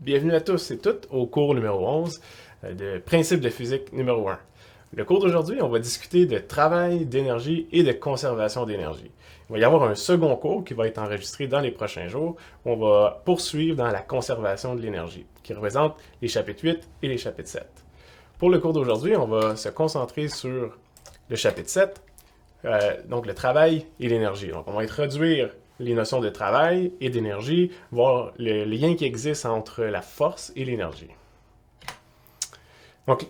Bienvenue à tous et toutes au cours numéro 11 de Principes de physique numéro 1. Le cours d'aujourd'hui, on va discuter de travail, d'énergie et de conservation d'énergie. Il va y avoir un second cours qui va être enregistré dans les prochains jours où on va poursuivre dans la conservation de l'énergie, qui représente les chapitres 8 et les chapitres 7. Pour le cours d'aujourd'hui, on va se concentrer sur le chapitre 7, donc le travail et l'énergie. Donc on va introduire les notions de travail et d'énergie, voir le lien qui existe entre la force et l'énergie. Donc,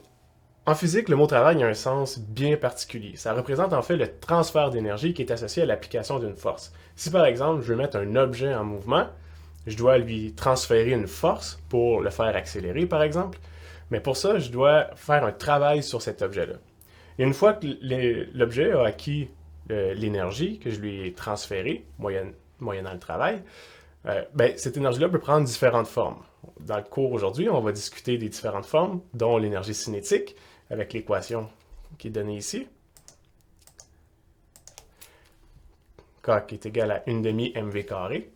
en physique, le mot travail a un sens bien particulier. Ça représente en fait le transfert d'énergie qui est associé à l'application d'une force. Si par exemple, je veux mettre un objet en mouvement, je dois lui transférer une force pour le faire accélérer par exemple, mais pour ça, je dois faire un travail sur cet objet-là. Et une fois que l'objet a acquis l'énergie que je lui ai transférée, moyennant le travail, cette énergie-là peut prendre différentes formes. Dans le cours aujourd'hui, on va discuter des différentes formes, dont l'énergie cinétique, avec l'équation qui est donnée ici. K qui est égal à 1 demi mv carré.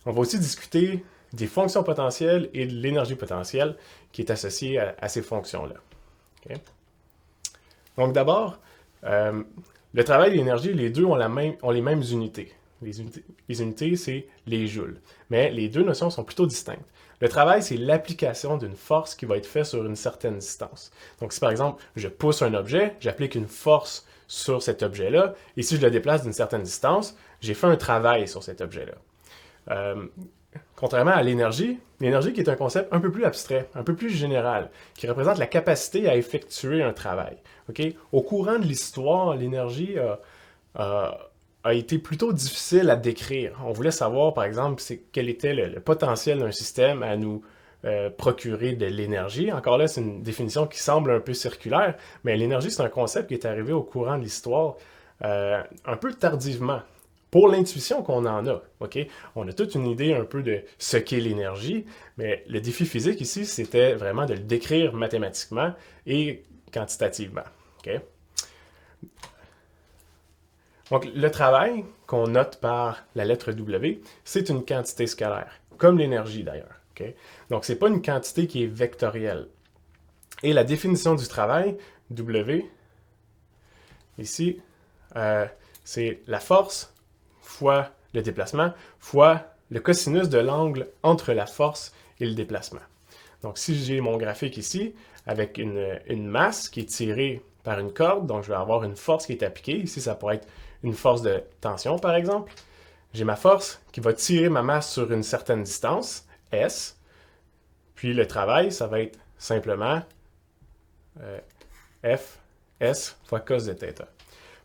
On va aussi discuter des fonctions potentielles et de l'énergie potentielle qui est associée à ces fonctions-là. Okay? Donc d'abord, le travail et l'énergie, les deux ont les mêmes unités. Les unités, c'est les joules. Mais les deux notions sont plutôt distinctes. Le travail, c'est l'application d'une force qui va être faite sur une certaine distance. Donc si par exemple, je pousse un objet, j'applique une force sur cet objet-là, et si je le déplace d'une certaine distance, j'ai fait un travail sur cet objet-là. Contrairement à l'énergie qui est un concept un peu plus abstrait, un peu plus général, qui représente la capacité à effectuer un travail. Okay? Au courant de l'histoire, l'énergie a été plutôt difficile à décrire. On voulait savoir, par exemple, quel était le potentiel d'un système à nous procurer de l'énergie. Encore là, c'est une définition qui semble un peu circulaire, mais l'énergie, c'est un concept qui est arrivé au courant de l'histoire un peu tardivement. Pour l'intuition qu'on en a, ok? On a toute une idée un peu de ce qu'est l'énergie, mais le défi physique ici, c'était vraiment de le décrire mathématiquement et quantitativement, ok? Donc, le travail qu'on note par la lettre W, c'est une quantité scalaire, comme l'énergie d'ailleurs, ok? Donc, ce n'est pas une quantité qui est vectorielle. Et la définition du travail, W, ici, c'est la force fois le déplacement, fois le cosinus de l'angle entre la force et le déplacement. Donc, si j'ai mon graphique ici, avec une masse qui est tirée par une corde, donc je vais avoir une force qui est appliquée. Ici, ça pourrait être une force de tension, par exemple. J'ai ma force qui va tirer ma masse sur une certaine distance, S. Puis le travail, ça va être simplement F, S fois cos de θ.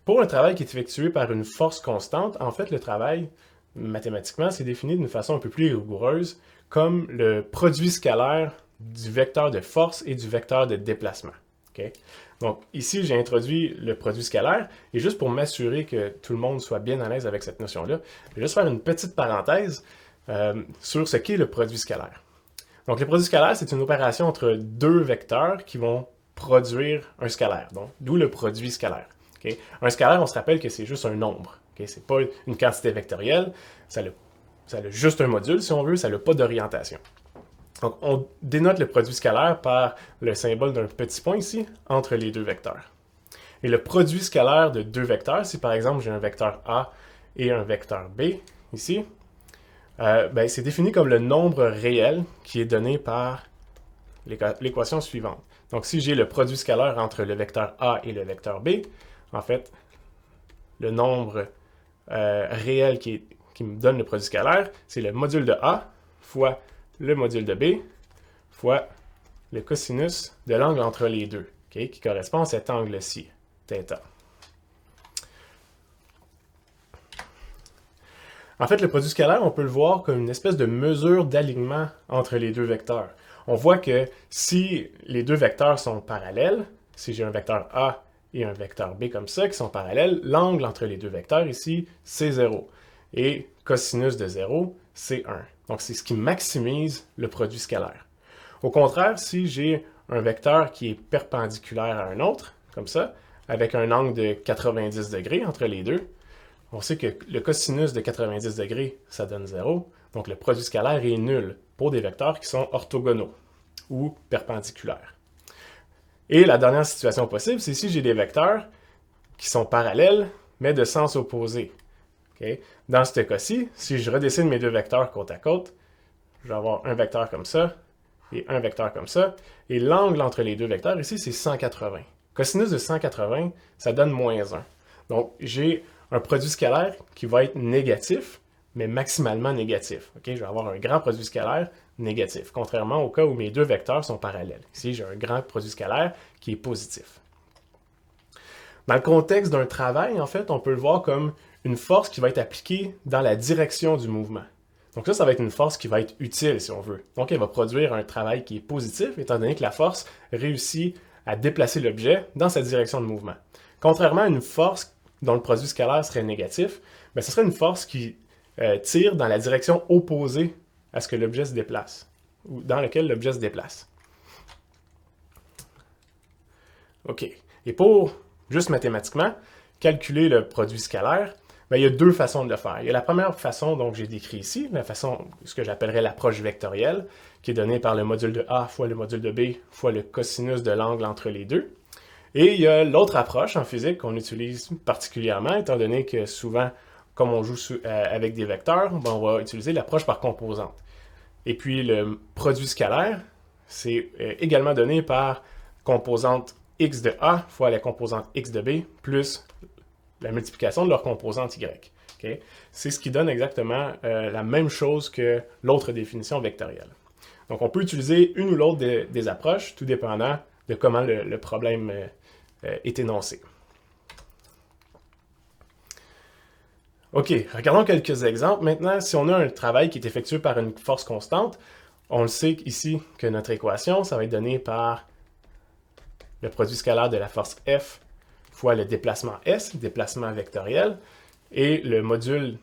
Pour un travail qui est effectué par une force constante, en fait, le travail, mathématiquement, c'est défini d'une façon un peu plus rigoureuse comme le produit scalaire du vecteur de force et du vecteur de déplacement. Okay? Donc, ici, j'ai introduit le produit scalaire, et juste pour m'assurer que tout le monde soit bien à l'aise avec cette notion-là, je vais juste faire une petite parenthèse sur ce qu'est le produit scalaire. Donc, le produit scalaire, c'est une opération entre deux vecteurs qui vont produire un scalaire, donc d'où le produit scalaire. Okay? Un scalaire, on se rappelle que c'est juste un nombre. Okay? Ce n'est pas une quantité vectorielle. Ça a juste un module, si on veut. Ça n'a pas d'orientation. Donc, on dénote le produit scalaire par le symbole d'un petit point ici, entre les deux vecteurs. Et le produit scalaire de deux vecteurs, si par exemple j'ai un vecteur A et un vecteur B, ici, c'est défini comme le nombre réel qui est donné par l'équation suivante. Donc, si j'ai le produit scalaire entre le vecteur A et le vecteur B, en fait, le nombre réel qui me donne le produit scalaire, c'est le module de A fois le module de B fois le cosinus de l'angle entre les deux, okay, qui correspond à cet angle-ci, θ. En fait, le produit scalaire, on peut le voir comme une espèce de mesure d'alignement entre les deux vecteurs. On voit que si les deux vecteurs sont parallèles, si j'ai un vecteur A et un vecteur B comme ça, qui sont parallèles, l'angle entre les deux vecteurs ici, c'est 0. Et cosinus de 0, c'est 1. Donc, c'est ce qui maximise le produit scalaire. Au contraire, si j'ai un vecteur qui est perpendiculaire à un autre, comme ça, avec un angle de 90 degrés entre les deux, on sait que le cosinus de 90 degrés, ça donne 0. Donc, le produit scalaire est nul pour des vecteurs qui sont orthogonaux ou perpendiculaires. Et la dernière situation possible, c'est si j'ai des vecteurs qui sont parallèles, mais de sens opposé. Okay? Dans ce cas-ci, si je redessine mes deux vecteurs côte à côte, je vais avoir un vecteur comme ça et un vecteur comme ça. Et l'angle entre les deux vecteurs ici, c'est 180. Cosinus de 180, ça donne moins 1. Donc, j'ai un produit scalaire qui va être négatif, mais maximalement négatif. Okay? Je vais avoir un grand produit scalaire négatif, contrairement au cas où mes deux vecteurs sont parallèles. Ici, j'ai un grand produit scalaire qui est positif. Dans le contexte d'un travail, en fait, on peut le voir comme une force qui va être appliquée dans la direction du mouvement. Donc ça va être une force qui va être utile, si on veut. Donc, elle va produire un travail qui est positif, étant donné que la force réussit à déplacer l'objet dans sa direction de mouvement. Contrairement à une force dont le produit scalaire serait négatif, bien, ce serait une force qui tire dans la direction opposée à ce que l'objet se déplace, ou dans lequel l'objet se déplace. OK. Et pour, juste mathématiquement, calculer le produit scalaire, bien, il y a deux façons de le faire. Il y a la première façon, donc j'ai décrit ici, la façon, ce que j'appellerais l'approche vectorielle, qui est donnée par le module de A fois le module de B fois le cosinus de l'angle entre les deux. Et il y a l'autre approche en physique qu'on utilise particulièrement, étant donné que souvent, comme on joue avec des vecteurs, ben on va utiliser l'approche par composante. Et puis le produit scalaire, c'est également donné par composante x de A fois la composante x de B plus la multiplication de leur composante y. Okay? C'est ce qui donne exactement la même chose que l'autre définition vectorielle. Donc on peut utiliser une ou l'autre des approches, tout dépendant de comment le problème est énoncé. OK, regardons quelques exemples. Maintenant, si on a un travail qui est effectué par une force constante, on le sait ici que notre équation, ça va être donné par le produit scalaire de la force F fois le déplacement S, le déplacement vectoriel, et le module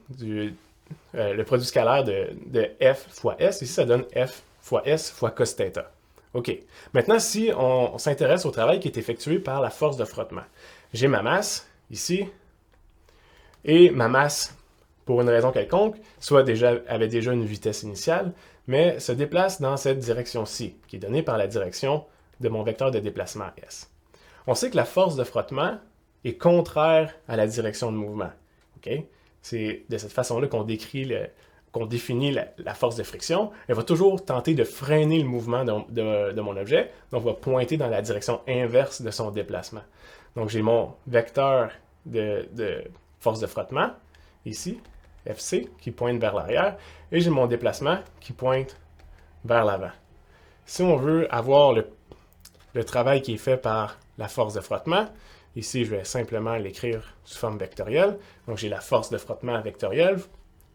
le produit scalaire de F fois S, ici ça donne F fois S fois cos θ. OK. Maintenant, si on s'intéresse au travail qui est effectué par la force de frottement, j'ai ma masse ici, et ma masse, pour une raison quelconque, avait déjà une vitesse initiale, mais se déplace dans cette direction-ci, qui est donnée par la direction de mon vecteur de déplacement S. On sait que la force de frottement est contraire à la direction de mouvement. Okay? C'est de cette façon-là qu'on définit la force de friction. Elle va toujours tenter de freiner le mouvement de mon objet, donc va pointer dans la direction inverse de son déplacement. Donc j'ai mon vecteur de force de frottement, ici, FC, qui pointe vers l'arrière, et j'ai mon déplacement qui pointe vers l'avant. Si on veut avoir le travail qui est fait par la force de frottement, ici je vais simplement l'écrire sous forme vectorielle, donc j'ai la force de frottement vectorielle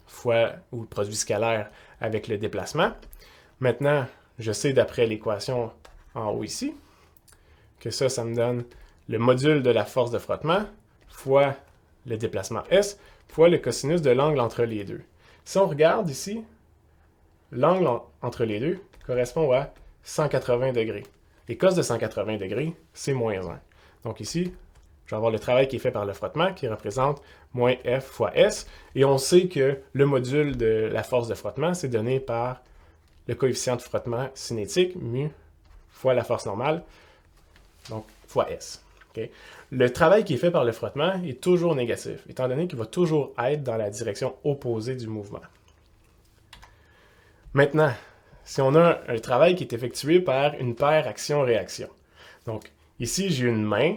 fois ou le produit scalaire avec le déplacement. Maintenant, je sais d'après l'équation en haut ici, que ça me donne le module de la force de frottement fois le déplacement S fois le cosinus de l'angle entre les deux. Si on regarde ici, l'angle entre les deux correspond à 180 degrés. Et cos de 180 degrés, c'est moins 1. Donc ici, je vais avoir le travail qui est fait par le frottement qui représente moins F fois S. Et on sait que le module de la force de frottement, c'est donné par le coefficient de frottement cinétique, mu, fois la force normale, donc fois S. Okay? Le travail qui est fait par le frottement est toujours négatif, étant donné qu'il va toujours être dans la direction opposée du mouvement. Maintenant, si on a un travail qui est effectué par une paire action-réaction. Donc, ici, j'ai une main,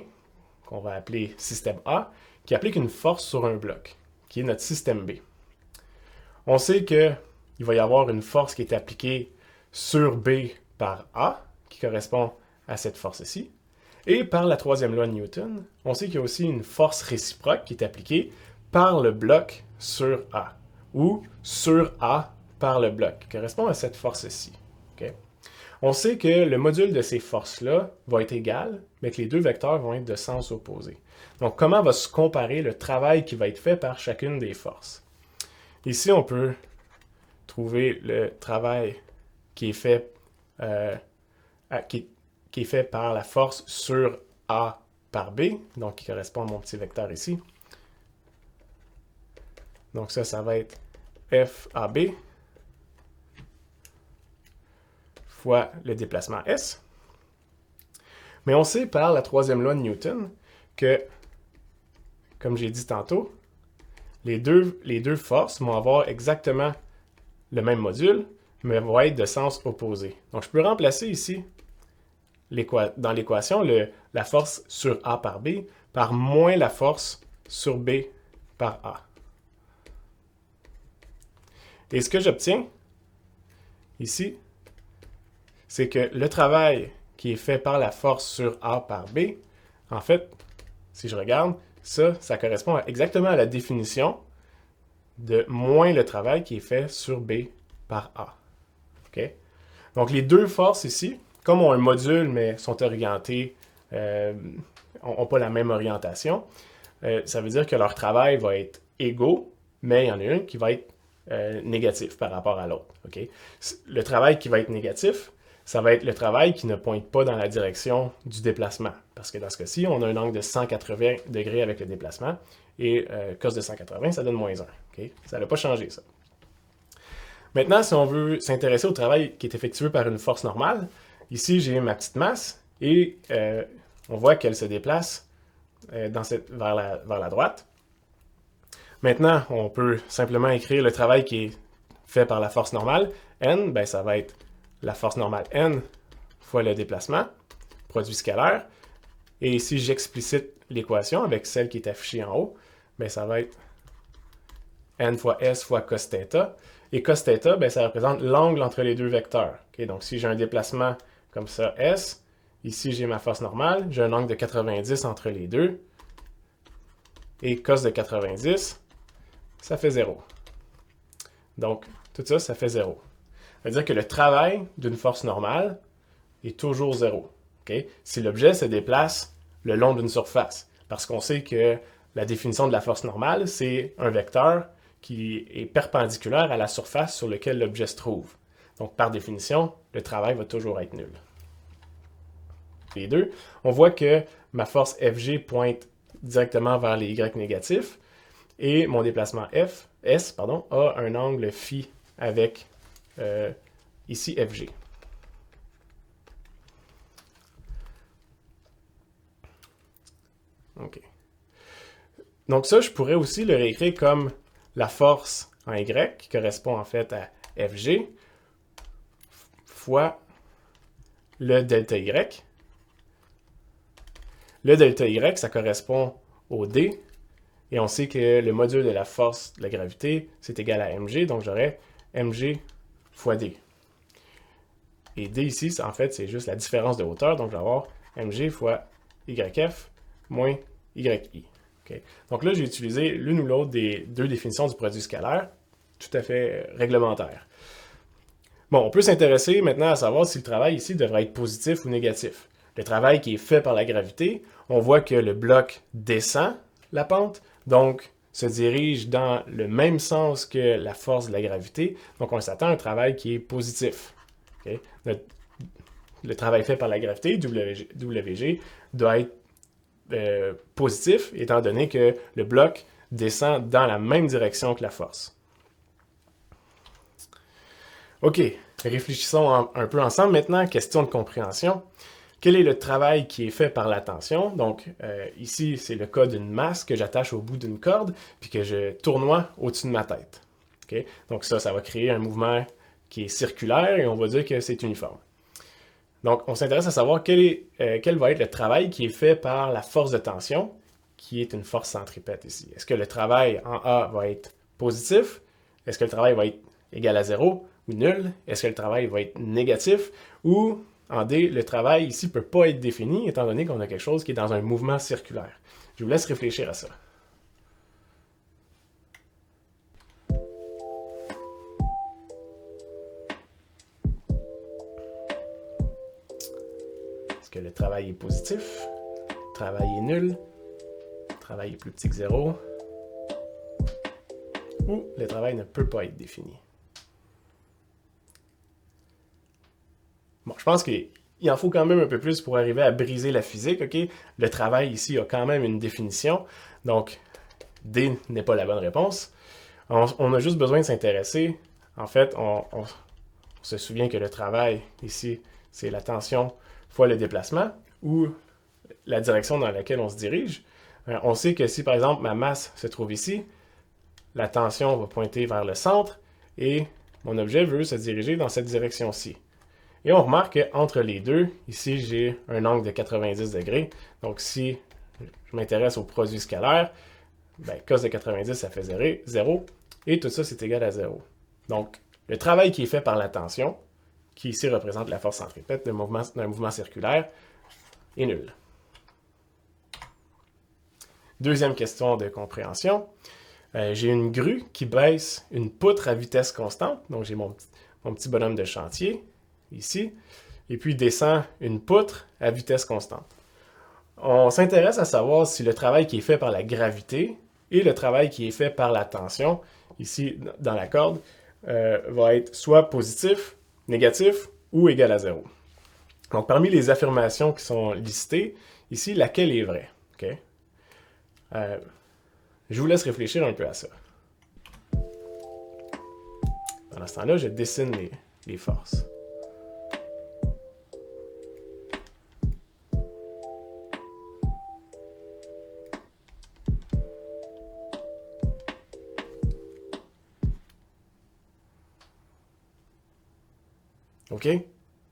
qu'on va appeler système A, qui applique une force sur un bloc, qui est notre système B. On sait qu'il va y avoir une force qui est appliquée sur B par A, qui correspond à cette force-ci. Et par la troisième loi de Newton, on sait qu'il y a aussi une force réciproque qui est appliquée par le bloc sur A, ou sur A par le bloc, qui correspond à cette force-ci. Okay? On sait que le module de ces forces-là va être égal, mais que les deux vecteurs vont être de sens opposé. Donc, comment va se comparer le travail qui va être fait par chacune des forces? Ici, on peut trouver le travail qui est fait, qui est fait par la force sur A par B, donc qui correspond à mon petit vecteur ici. Donc ça va être FAB fois le déplacement S. Mais on sait par la troisième loi de Newton que, comme j'ai dit tantôt, les deux forces vont avoir exactement le même module, mais vont être de sens opposé. Donc, je peux remplacer ici, dans l'équation, la force sur A par B par moins la force sur B par A. Et ce que j'obtiens ici, c'est que le travail qui est fait par la force sur A par B, en fait, si je regarde, ça correspond exactement à la définition de moins le travail qui est fait sur B par A. Okay? Donc, les deux forces ici, comme ont un module, mais sont orientées, n'ont pas la même orientation, ça veut dire que leur travail va être égaux, mais il y en a une qui va être négatif par rapport à l'autre. Okay? Le travail qui va être négatif, ça va être le travail qui ne pointe pas dans la direction du déplacement. Parce que dans ce cas-ci, on a un angle de 180 degrés avec le déplacement, et cos de 180, ça donne moins 1. Okay? Ça n'a pas changé, ça. Maintenant, si on veut s'intéresser au travail qui est effectué par une force normale, ici, j'ai ma petite masse, et on voit qu'elle se déplace vers la droite. Maintenant, on peut simplement écrire le travail qui est fait par la force normale. N, ben, ça va être la force normale N fois le déplacement, produit scalaire. Et si j'explicite l'équation avec celle qui est affichée en haut, ben, ça va être N fois S fois cos θ. Et cos θ, ben, ça représente l'angle entre les deux vecteurs. Okay? Donc, si j'ai un déplacement comme ça, S, ici j'ai ma force normale, j'ai un angle de 90 entre les deux. Et cos de 90, ça fait 0. Donc, tout ça, ça fait 0. Ça veut dire que le travail d'une force normale est toujours 0. Okay? Si l'objet se déplace le long d'une surface. Parce qu'on sait que la définition de la force normale, c'est un vecteur qui est perpendiculaire à la surface sur laquelle l'objet se trouve. Donc, par définition, le travail va toujours être nul. Les deux, on voit que ma force FG pointe directement vers les Y négatifs et mon déplacement S a un angle phi avec ici FG. OK. Donc ça, je pourrais aussi le réécrire comme la force en Y, qui correspond en fait à FG, fois le delta Y. Le delta Y, ça correspond au D, et on sait que le module de la force de la gravité, c'est égal à mg, donc j'aurais mg fois d. Et d ici, en fait, c'est juste la différence de hauteur, donc je vais avoir mg fois yf moins yi. Okay. Donc là, j'ai utilisé l'une ou l'autre des deux définitions du produit scalaire, tout à fait réglementaire. Bon, on peut s'intéresser maintenant à savoir si le travail ici devrait être positif ou négatif. Le travail qui est fait par la gravité, on voit que le bloc descend la pente, donc se dirige dans le même sens que la force de la gravité. Donc, on s'attend à un travail qui est positif. Okay? Le travail fait par la gravité, WG, doit être positif, étant donné que le bloc descend dans la même direction que la force. OK, réfléchissons un peu ensemble maintenant. Question de compréhension. Quel est le travail qui est fait par la tension? Donc, ici, c'est le cas d'une masse que j'attache au bout d'une corde puis que je tournoie au-dessus de ma tête. Okay? Donc ça va créer un mouvement qui est circulaire et on va dire que c'est uniforme. Donc, on s'intéresse à savoir quel va être le travail qui est fait par la force de tension, qui est une force centripète ici. Est-ce que le travail en A va être positif? Est-ce que le travail va être égal à 0 ou nul? Est-ce que le travail va être négatif? Ou, en D, le travail ici ne peut pas être défini, étant donné qu'on a quelque chose qui est dans un mouvement circulaire. Je vous laisse réfléchir à ça. Est-ce que le travail est positif? Le travail est nul? Le travail est plus petit que 0? Ou le travail ne peut pas être défini? Bon, je pense qu'il en faut quand même un peu plus pour arriver à briser la physique, OK? Le travail ici a quand même une définition, donc D n'est pas la bonne réponse. On a juste besoin de s'intéresser. En fait, On se souvient que le travail, ici, c'est la tension fois le déplacement, ou la direction dans laquelle on se dirige. On sait que si, par exemple, ma masse se trouve ici, la tension va pointer vers le centre, et mon objet veut se diriger dans cette direction-ci. Et on remarque qu'entre les deux, ici, j'ai un angle de 90 degrés. Donc, si je m'intéresse au produit scalaire, ben, cos de 90, ça fait 0, et tout ça, c'est égal à 0. Donc, le travail qui est fait par la tension, qui ici représente la force centripète d'un mouvement circulaire, est nul. Deuxième question de compréhension. J'ai une grue qui baisse une poutre à vitesse constante. Donc, j'ai mon petit bonhomme de chantier, ici, et puis descend une poutre à vitesse constante. On s'intéresse à savoir si le travail qui est fait par la gravité et le travail qui est fait par la tension, ici dans la corde, va être soit positif, négatif ou égal à 0. Donc, parmi les affirmations qui sont listées, ici, laquelle est vraie? Okay? Je vous laisse réfléchir un peu à ça. Pendant ce temps-là, je dessine les forces. OK?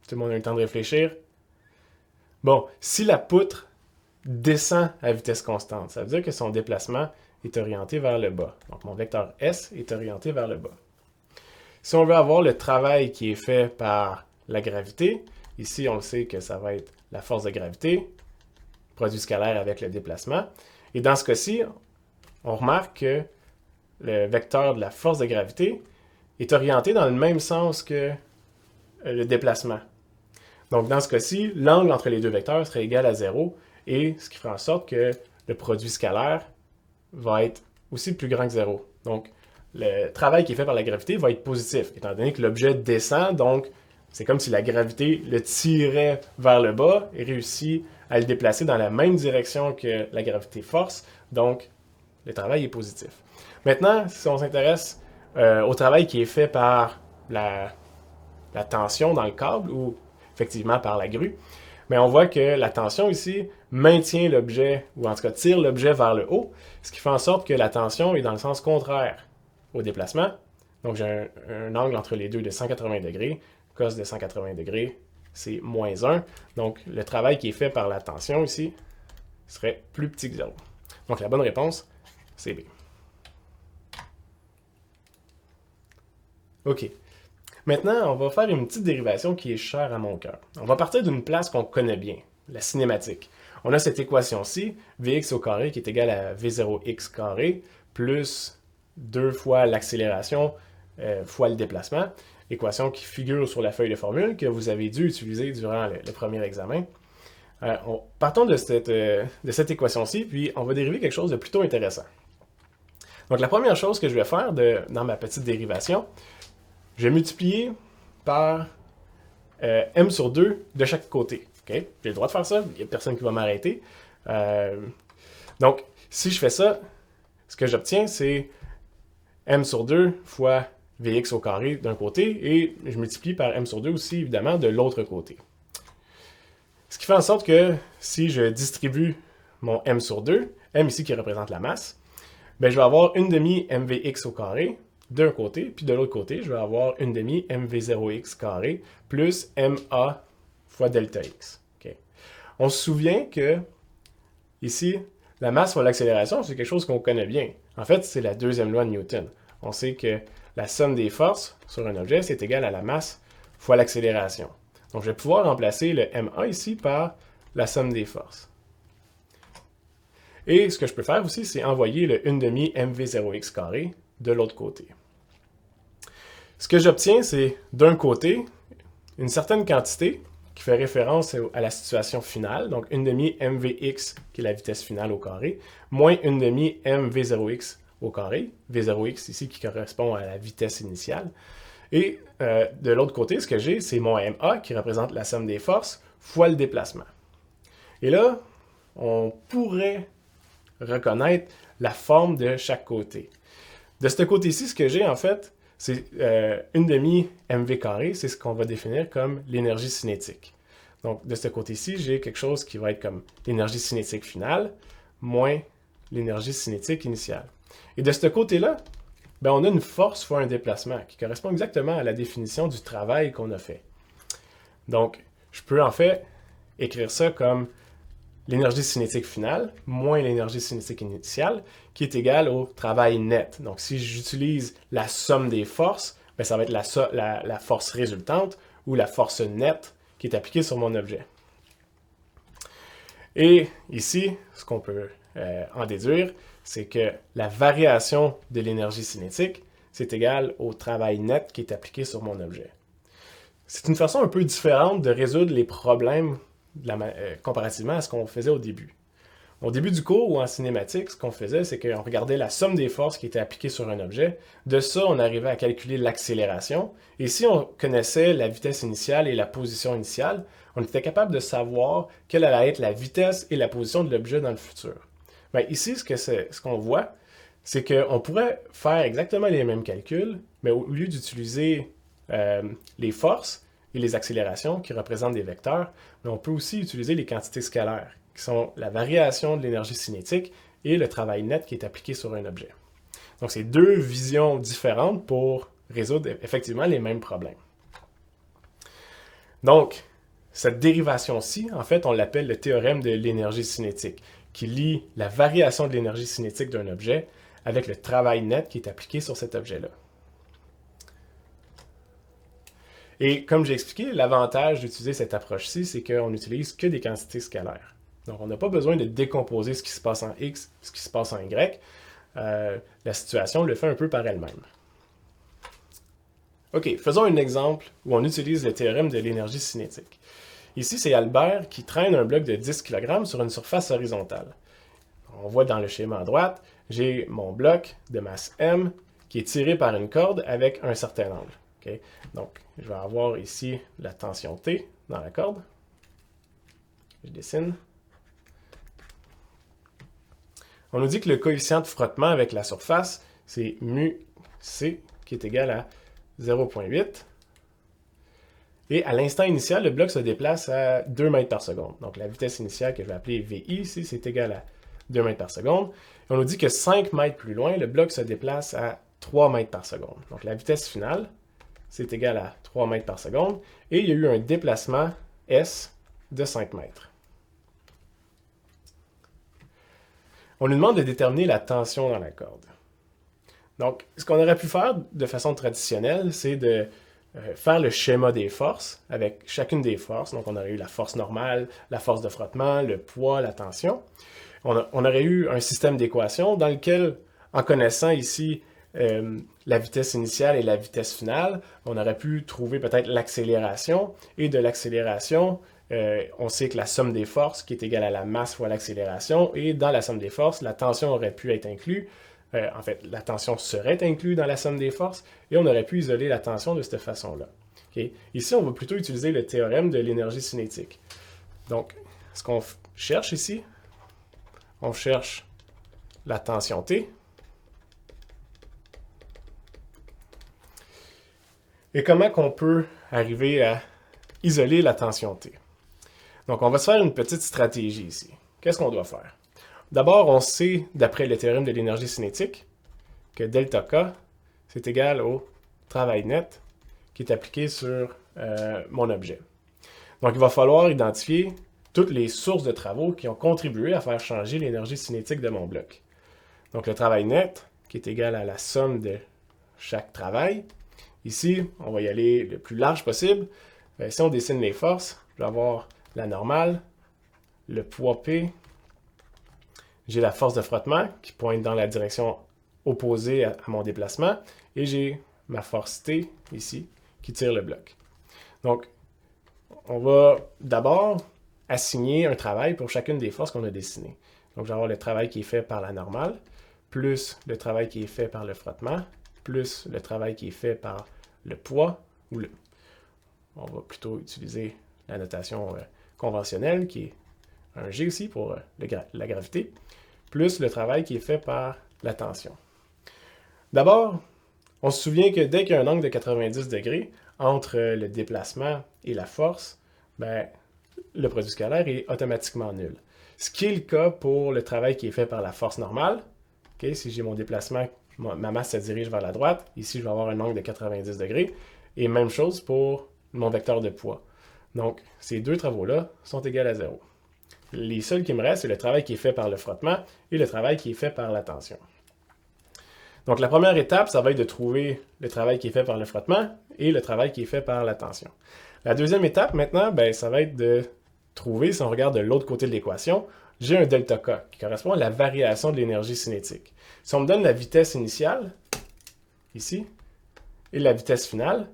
Tout le monde a eu le temps de réfléchir? Bon, si la poutre descend à vitesse constante, ça veut dire que son déplacement est orienté vers le bas. Donc, mon vecteur S est orienté vers le bas. Si on veut avoir le travail qui est fait par la gravité, ici, on le sait que ça va être la force de gravité, produit scalaire avec le déplacement. Et dans ce cas-ci, on remarque que le vecteur de la force de gravité est orienté dans le même sens que le déplacement. Donc, dans ce cas-ci, l'angle entre les deux vecteurs serait égal à 0, et ce qui fera en sorte que le produit scalaire va être aussi plus grand que 0. Donc, le travail qui est fait par la gravité va être positif, étant donné que l'objet descend, donc c'est comme si la gravité le tirait vers le bas et réussit à le déplacer dans la même direction que la gravité force, donc le travail est positif. Maintenant, si on s'intéresse au travail qui est fait par la tension dans le câble, ou effectivement par la grue, mais on voit que la tension ici maintient l'objet, ou en tout cas tire l'objet vers le haut, ce qui fait en sorte que la tension est dans le sens contraire au déplacement. Donc j'ai un angle entre les deux de 180 degrés. Cos de 180 degrés, c'est moins 1. Donc le travail qui est fait par la tension ici serait plus petit que 0. Donc la bonne réponse, c'est B. OK. Maintenant, on va faire une petite dérivation qui est chère à mon cœur. On va partir d'une place qu'on connaît bien, la cinématique. On a cette équation-ci, Vx au carré qui est égal à V0x carré, plus 2 fois l'accélération fois le déplacement. Équation qui figure sur la feuille de formule que vous avez dû utiliser durant le premier examen. Partons de cette équation-ci, puis on va dériver quelque chose de plutôt intéressant. Donc la première chose que je vais faire dans ma petite dérivation, je vais multiplier par m sur 2 de chaque côté. Okay? J'ai le droit de faire ça, il n'y a personne qui va m'arrêter. Donc, si je fais ça, ce que j'obtiens, c'est m sur 2 fois Vx au carré d'un côté, et je multiplie par m sur 2 aussi, évidemment, de l'autre côté. Ce qui fait en sorte que si je distribue mon m sur 2, m ici qui représente la masse, ben, je vais avoir une demi mvx au carré d'un côté, puis de l'autre côté, je vais avoir une demi mv0x carré plus ma fois delta x. Okay. On se souvient que ici, la masse fois l'accélération, c'est quelque chose qu'on connaît bien. En fait, c'est la deuxième loi de Newton. On sait que la somme des forces sur un objet, c'est égal à la masse fois l'accélération. Donc, je vais pouvoir remplacer le ma ici par la somme des forces. Et ce que je peux faire aussi, c'est envoyer le 1 demi mv0x carré de l'autre côté. Ce que j'obtiens, c'est d'un côté une certaine quantité qui fait référence à la situation finale, donc 1 demi mvx qui est la vitesse finale au carré, moins 1 demi mv0x au carré, v0x ici qui correspond à la vitesse initiale. Et de l'autre côté, ce que j'ai, c'est mon ma qui représente la somme des forces fois le déplacement. Et là, on pourrait reconnaître la forme de chaque côté. De ce côté-ci, ce que j'ai en fait, C'est une demi mv carré, c'est ce qu'on va définir comme l'énergie cinétique. Donc, de ce côté-ci, j'ai quelque chose qui va être comme l'énergie cinétique finale moins l'énergie cinétique initiale. Et de ce côté-là, ben, on a une force fois un déplacement qui correspond exactement à la définition du travail qu'on a fait. Donc, je peux en fait écrire ça comme l'énergie cinétique finale moins l'énergie cinétique initiale qui est égale au travail net. Donc, si j'utilise la somme des forces, ben, ça va être la force résultante ou la force nette qui est appliquée sur mon objet. Et ici, ce qu'on peut en déduire, c'est que la variation de l'énergie cinétique, c'est égal au travail net qui est appliqué sur mon objet. C'est une façon un peu différente de résoudre les problèmes comparativement à ce qu'on faisait au début. Au début du cours ou en cinématique, ce qu'on faisait, c'est qu'on regardait la somme des forces qui étaient appliquées sur un objet. De ça, on arrivait à calculer l'accélération. Et si on connaissait la vitesse initiale et la position initiale, on était capable de savoir quelle allait être la vitesse et la position de l'objet dans le futur. Bien, ici, ce qu'on voit, c'est qu'on pourrait faire exactement les mêmes calculs, mais au lieu d'utiliser les forces et les accélérations qui représentent des vecteurs, mais on peut aussi utiliser les quantités scalaires, qui sont la variation de l'énergie cinétique et le travail net qui est appliqué sur un objet. Donc, c'est deux visions différentes pour résoudre effectivement les mêmes problèmes. Donc, cette dérivation-ci, en fait, on l'appelle le théorème de l'énergie cinétique, qui lie la variation de l'énergie cinétique d'un objet avec le travail net qui est appliqué sur cet objet-là. Et comme j'ai expliqué, l'avantage d'utiliser cette approche-ci, c'est qu'on n'utilise que des quantités scalaires. Donc, on n'a pas besoin de décomposer ce qui se passe en X, ce qui se passe en Y. La situation le fait un peu par elle-même. OK, faisons un exemple où on utilise le théorème de l'énergie cinétique. Ici, c'est Albert qui traîne un bloc de 10 kg sur une surface horizontale. On voit dans le schéma à droite, j'ai mon bloc de masse M qui est tiré par une corde avec un certain angle. Okay? Donc, je vais avoir ici la tension T dans la corde. Je dessine. On nous dit que le coefficient de frottement avec la surface, c'est mu C qui est égal à 0,8. Et à l'instant initial, le bloc se déplace à 2 mètres par seconde. Donc la vitesse initiale que je vais appeler VI ici, c'est égal à 2 mètres par seconde. Et on nous dit que 5 mètres plus loin, le bloc se déplace à 3 mètres par seconde. Donc la vitesse finale, c'est égal à 3 mètres par seconde. Et il y a eu un déplacement S de 5 mètres. On nous demande de déterminer la tension dans la corde. Donc, ce qu'on aurait pu faire de façon traditionnelle, c'est de faire le schéma des forces avec chacune des forces. Donc, on aurait eu la force normale, la force de frottement, le poids, la tension. On aurait eu un système d'équations dans lequel, en connaissant ici la vitesse initiale et la vitesse finale, on aurait pu trouver peut-être l'accélération. Et de l'accélération, on sait que la somme des forces qui est égale à la masse fois l'accélération. Et dans la somme des forces, la tension aurait pu être inclue. En fait, la tension serait inclue dans la somme des forces et on aurait pu isoler la tension de cette façon-là. Okay? Ici, on va plutôt utiliser le théorème de l'énergie cinétique. Donc, ce qu'on cherche ici, on cherche la tension T. Et comment qu'on peut arriver à isoler la tension T? Donc, on va se faire une petite stratégie ici. Qu'est-ce qu'on doit faire? D'abord, on sait, d'après le théorème de l'énergie cinétique, que delta K, c'est égal au travail net qui est appliqué sur mon objet. Donc, il va falloir identifier toutes les sources de travaux qui ont contribué à faire changer l'énergie cinétique de mon bloc. Donc, le travail net, qui est égal à la somme de chaque travail. Ici, on va y aller le plus large possible. Si on dessine les forces, je vais avoir la normale, le poids P. J'ai la force de frottement qui pointe dans la direction opposée à mon déplacement. Et j'ai ma force T ici qui tire le bloc. Donc, on va d'abord assigner un travail pour chacune des forces qu'on a dessinées. Donc, je vais avoir le travail qui est fait par la normale, plus le travail qui est fait par le frottement, plus le travail qui est fait par le poids. On va plutôt utiliser la notation conventionnelle qui est un G aussi pour la gravité, plus le travail qui est fait par la tension. D'abord, On se souvient que dès qu'il y a un angle de 90 degrés entre le déplacement et la force, ben, le produit scalaire est automatiquement nul. Ce qui est le cas pour le travail qui est fait par la force normale. Okay, si j'ai mon déplacement, ma masse se dirige vers la droite, ici je vais avoir un angle de 90 degrés. Et même chose pour mon vecteur de poids. Donc, ces deux travaux-là sont égaux à 0. Les seuls qui me restent, c'est le travail qui est fait par le frottement et le travail qui est fait par la tension. Donc, la première étape, ça va être de trouver le travail qui est fait par le frottement et le travail qui est fait par la tension. La deuxième étape, maintenant, ben, ça va être de trouver, si on regarde de l'autre côté de l'équation, j'ai un delta K qui correspond à la variation de l'énergie cinétique. Si on me donne la vitesse initiale, ici, et la vitesse finale,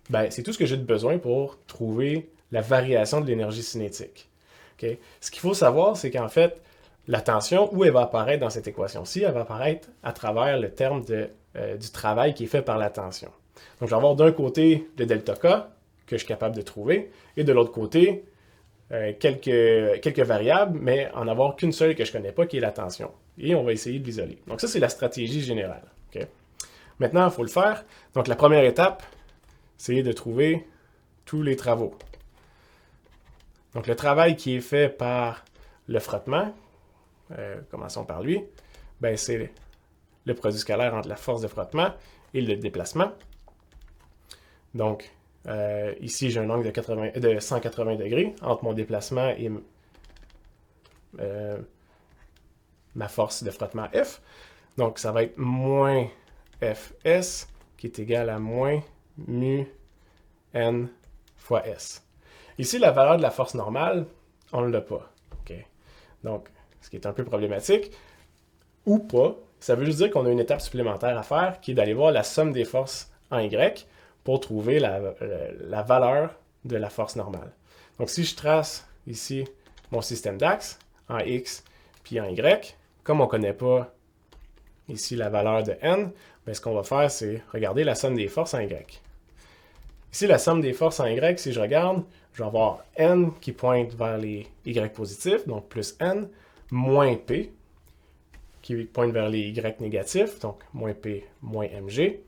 ben, c'est tout ce que j'ai besoin pour trouver la variation de l'énergie cinétique. Okay? Ce qu'il faut savoir, c'est qu'en fait, la tension, où elle va apparaître dans cette équation-ci, elle va apparaître à travers le terme du travail qui est fait par la tension. Donc, je vais avoir d'un côté le delta K, que je suis capable de trouver, et de l'autre côté, quelques variables, mais en avoir qu'une seule que je ne connais pas, qui est la tension. Et on va essayer de l'isoler. Donc ça, c'est la stratégie générale. Okay? Maintenant, il faut le faire. Donc la première étape, c'est de trouver tous les travaux. Donc le travail qui est fait par le frottement, commençons par lui, ben, c'est le produit scalaire entre la force de frottement et le déplacement. Donc, ici, j'ai un angle de 180 degrés entre mon déplacement et ma force de frottement F. Donc, ça va être moins Fs qui est égal à moins mu n fois S. Ici, la valeur de la force normale, on ne l'a pas. Okay? Donc, ce qui est un peu problématique, ou pas, ça veut juste dire qu'on a une étape supplémentaire à faire qui est d'aller voir la somme des forces en Y pour trouver la valeur de la force normale. Donc, si je trace ici mon système d'axes en X puis en Y, comme on ne connaît pas ici la valeur de N, bien, ce qu'on va faire, c'est regarder la somme des forces en Y. Ici, la somme des forces en Y, si je regarde, je vais avoir N qui pointe vers les Y positifs, donc plus N, moins P, qui pointe vers les Y négatifs, donc moins P, moins mg.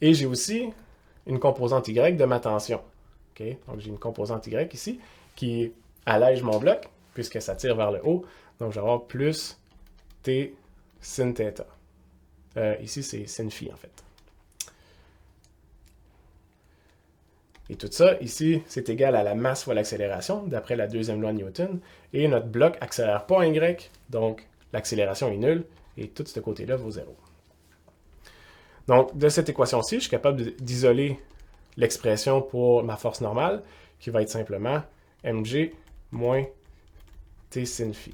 Et j'ai aussi une composante Y de ma tension. Okay? Donc, j'ai une composante Y ici qui allège mon bloc, puisque ça tire vers le haut. Donc, je vais avoir plus T sin θ. Ici, c'est sin phi, en fait. Et tout ça, ici, c'est égal à la masse fois l'accélération, d'après la deuxième loi de Newton. Et notre bloc n'accélère pas en Y, donc l'accélération est nulle, et tout ce côté-là vaut 0. Donc, de cette équation-ci, je suis capable d'isoler l'expression pour ma force normale, qui va être simplement mg moins t sin phi.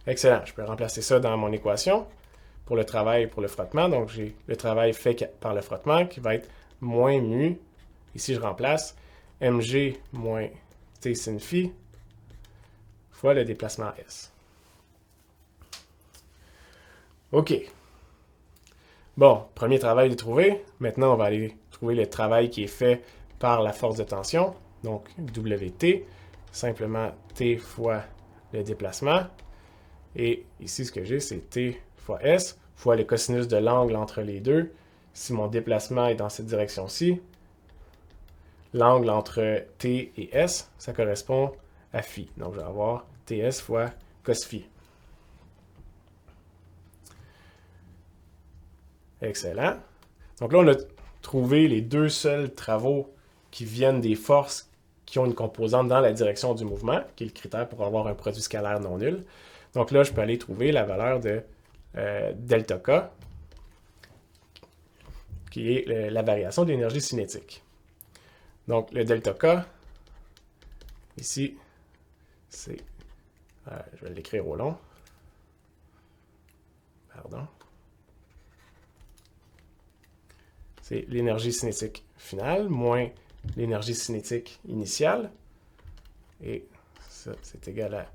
Excellent, je peux remplacer ça dans mon équation pour le travail pour le frottement. Donc, j'ai le travail fait par le frottement qui va être moins mu. Ici, je remplace mg moins t sin phi fois le déplacement s. OK. Bon, premier travail de trouver. Maintenant, on va aller trouver le travail qui est fait par la force de tension. Donc, Wt, simplement T fois le déplacement. Et ici, ce que j'ai, c'est T fois S fois le cosinus de l'angle entre les deux. Si mon déplacement est dans cette direction-ci, l'angle entre T et S, ça correspond à phi. Donc, je vais avoir Ts fois cos phi. Excellent. Donc là, on a trouvé les deux seuls travaux qui viennent des forces qui ont une composante dans la direction du mouvement, qui est le critère pour avoir un produit scalaire non nul. Donc là, je peux aller trouver la valeur de delta K, qui est la variation de l'énergie cinétique. Donc le delta K, ici, c'est... je vais l'écrire au long. Pardon. C'est l'énergie cinétique finale moins l'énergie cinétique initiale. Et ça, c'est égal à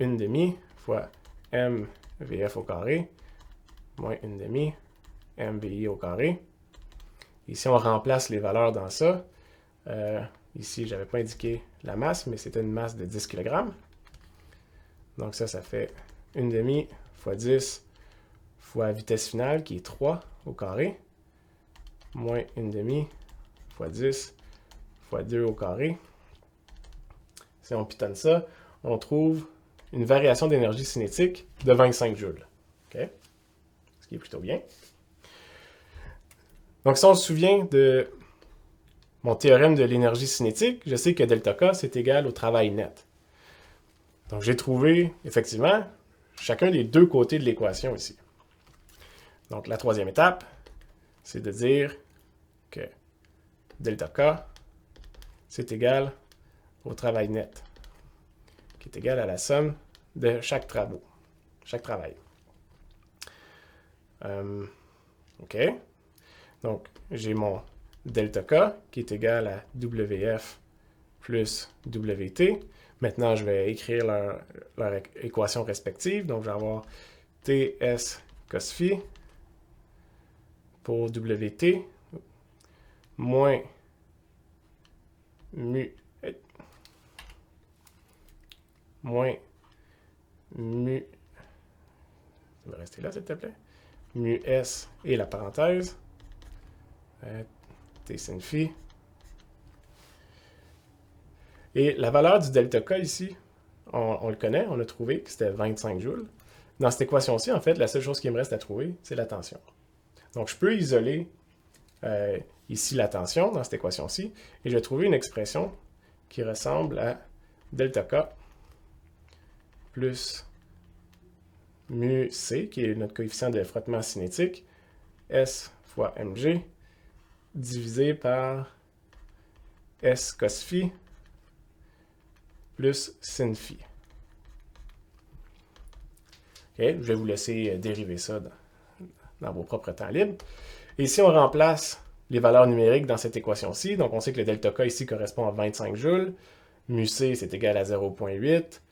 1/2 fois mvf au carré moins 1/2 mvi au carré. Ici, on remplace les valeurs dans ça. Ici, je n'avais pas indiqué la masse, mais c'était une masse de 10 kg. Donc ça fait 1/2 fois 10 fois vitesse finale, qui est 3 au carré. moins 1/2 fois 10 fois 2 au carré. Si on pitonne ça, on trouve une variation d'énergie cinétique de 25 joules. Okay? Ce qui est plutôt bien. Donc, si on se souvient de mon théorème de l'énergie cinétique, je sais que delta K, c'est égal au travail net. Donc, j'ai trouvé, effectivement, chacun des deux côtés de l'équation ici. Donc, la troisième étape, c'est de dire que delta K, c'est égal au travail net, qui est égal à la somme de chaque travail. OK. Donc, j'ai mon delta K qui est égal à WF plus WT. Maintenant, je vais écrire leur équation respective. Donc, je vais avoir TS cos phi pour WT moins mu ça va rester là, s'il te plaît, mu S et la parenthèse, T sin phi. Et la valeur du delta K ici, on le connaît, on a trouvé que c'était 25 joules. Dans cette équation-ci, en fait, la seule chose qui me reste à trouver, c'est la tension. Donc, je peux isoler ici la tension dans cette équation-ci, et je vais trouver une expression qui ressemble à delta K plus mu C, qui est notre coefficient de frottement cinétique, S fois mg, divisé par S cos phi plus sin phi. Okay, je vais vous laisser dériver ça dans vos propres temps libres. Et si on remplace les valeurs numériques dans cette équation-ci, donc on sait que le delta K ici correspond à 25 joules, mu C c'est égal à 0,8,